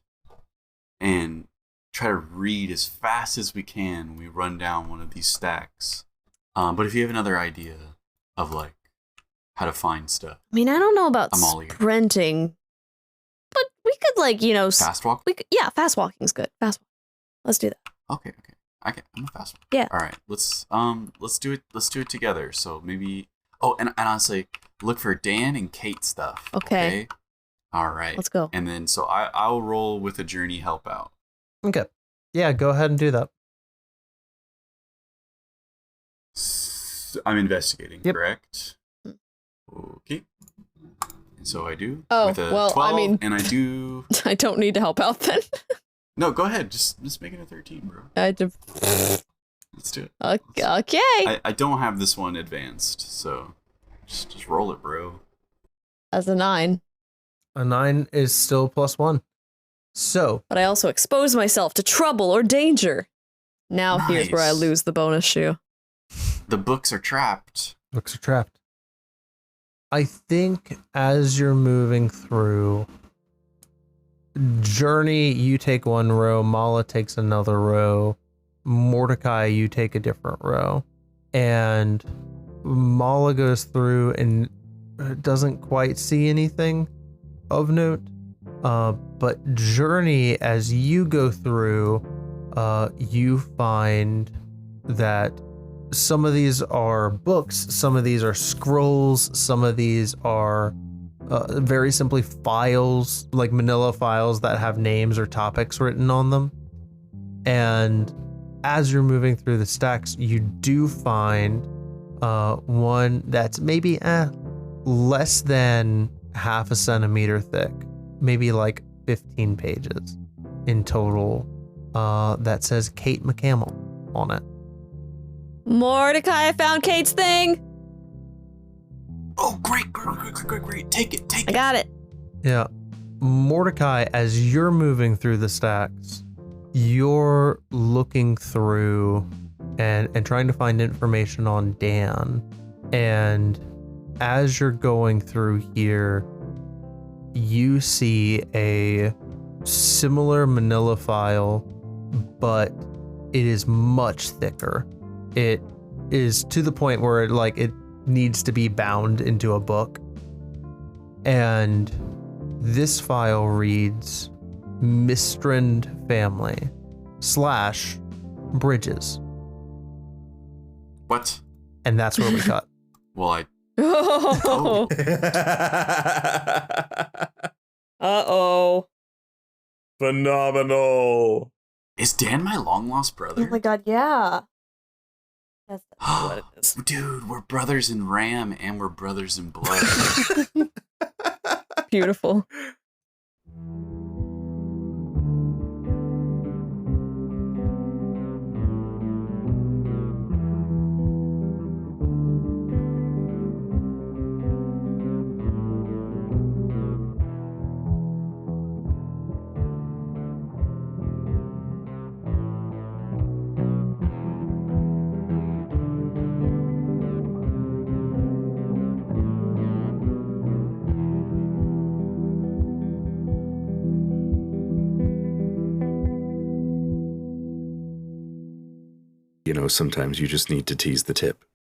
and try to read as fast as we can when we run down one of these stacks. But if you have another idea of like how to find stuff. I mean, I don't know about sprinting, but we could like, you know, fast walk. Yeah, fast walking's good. Fast walk. Let's do that. Okay. I'm a fast walk. Yeah. All right. Let's do it. Let's do it together. So maybe. Oh, and honestly, look for Dan and Kate stuff. Okay. All right. Let's go. And then so I'll roll with a Journey help out. Okay. Yeah, go ahead and do that. I'm investigating, yep. Correct? Okay. And so I do. Oh, with a well, 12, I mean... And I do... I don't need to help out then. No, go ahead. Just make it a 13, bro. Let's do it. Okay. I don't have this one advanced, so just roll it, bro. As a 9. A 9 is still +1. So. But I also expose myself to trouble or danger. Now Nice. Here's where I lose the bonus shoe. The books are trapped. Books are trapped. I think as you're moving through, Journey, you take one row, Mala takes another row, Mordecai, you take a different row, and Mala goes through and doesn't quite see anything of note, but Journey, as you go through, you find that some of these are books, some of these are scrolls, some of these are very simply files, like manila files that have names or topics written on them. And as you're moving through the stacks, you do find one that's maybe less than half a centimeter thick, maybe like 15 pages in total, that says Kate McCamel on it. Mordecai, I found Kate's thing. Oh, great. Take it. I got it. Yeah. Mordecai, as you're moving through the stacks, you're looking through and trying to find information on Dan. And as you're going through here, you see a similar manila file, but it is much thicker. It is to the point where it needs to be bound into a book. And this file reads Mistrand family / Bridges. What? And that's where we cut. Well, I. Oh. Uh-oh. Phenomenal. Is Dan my long lost brother? Oh my god, yeah. That's what it is. Dude, we're brothers in Ram and we're brothers in blood. Beautiful. You know, sometimes you just need to tease the tip.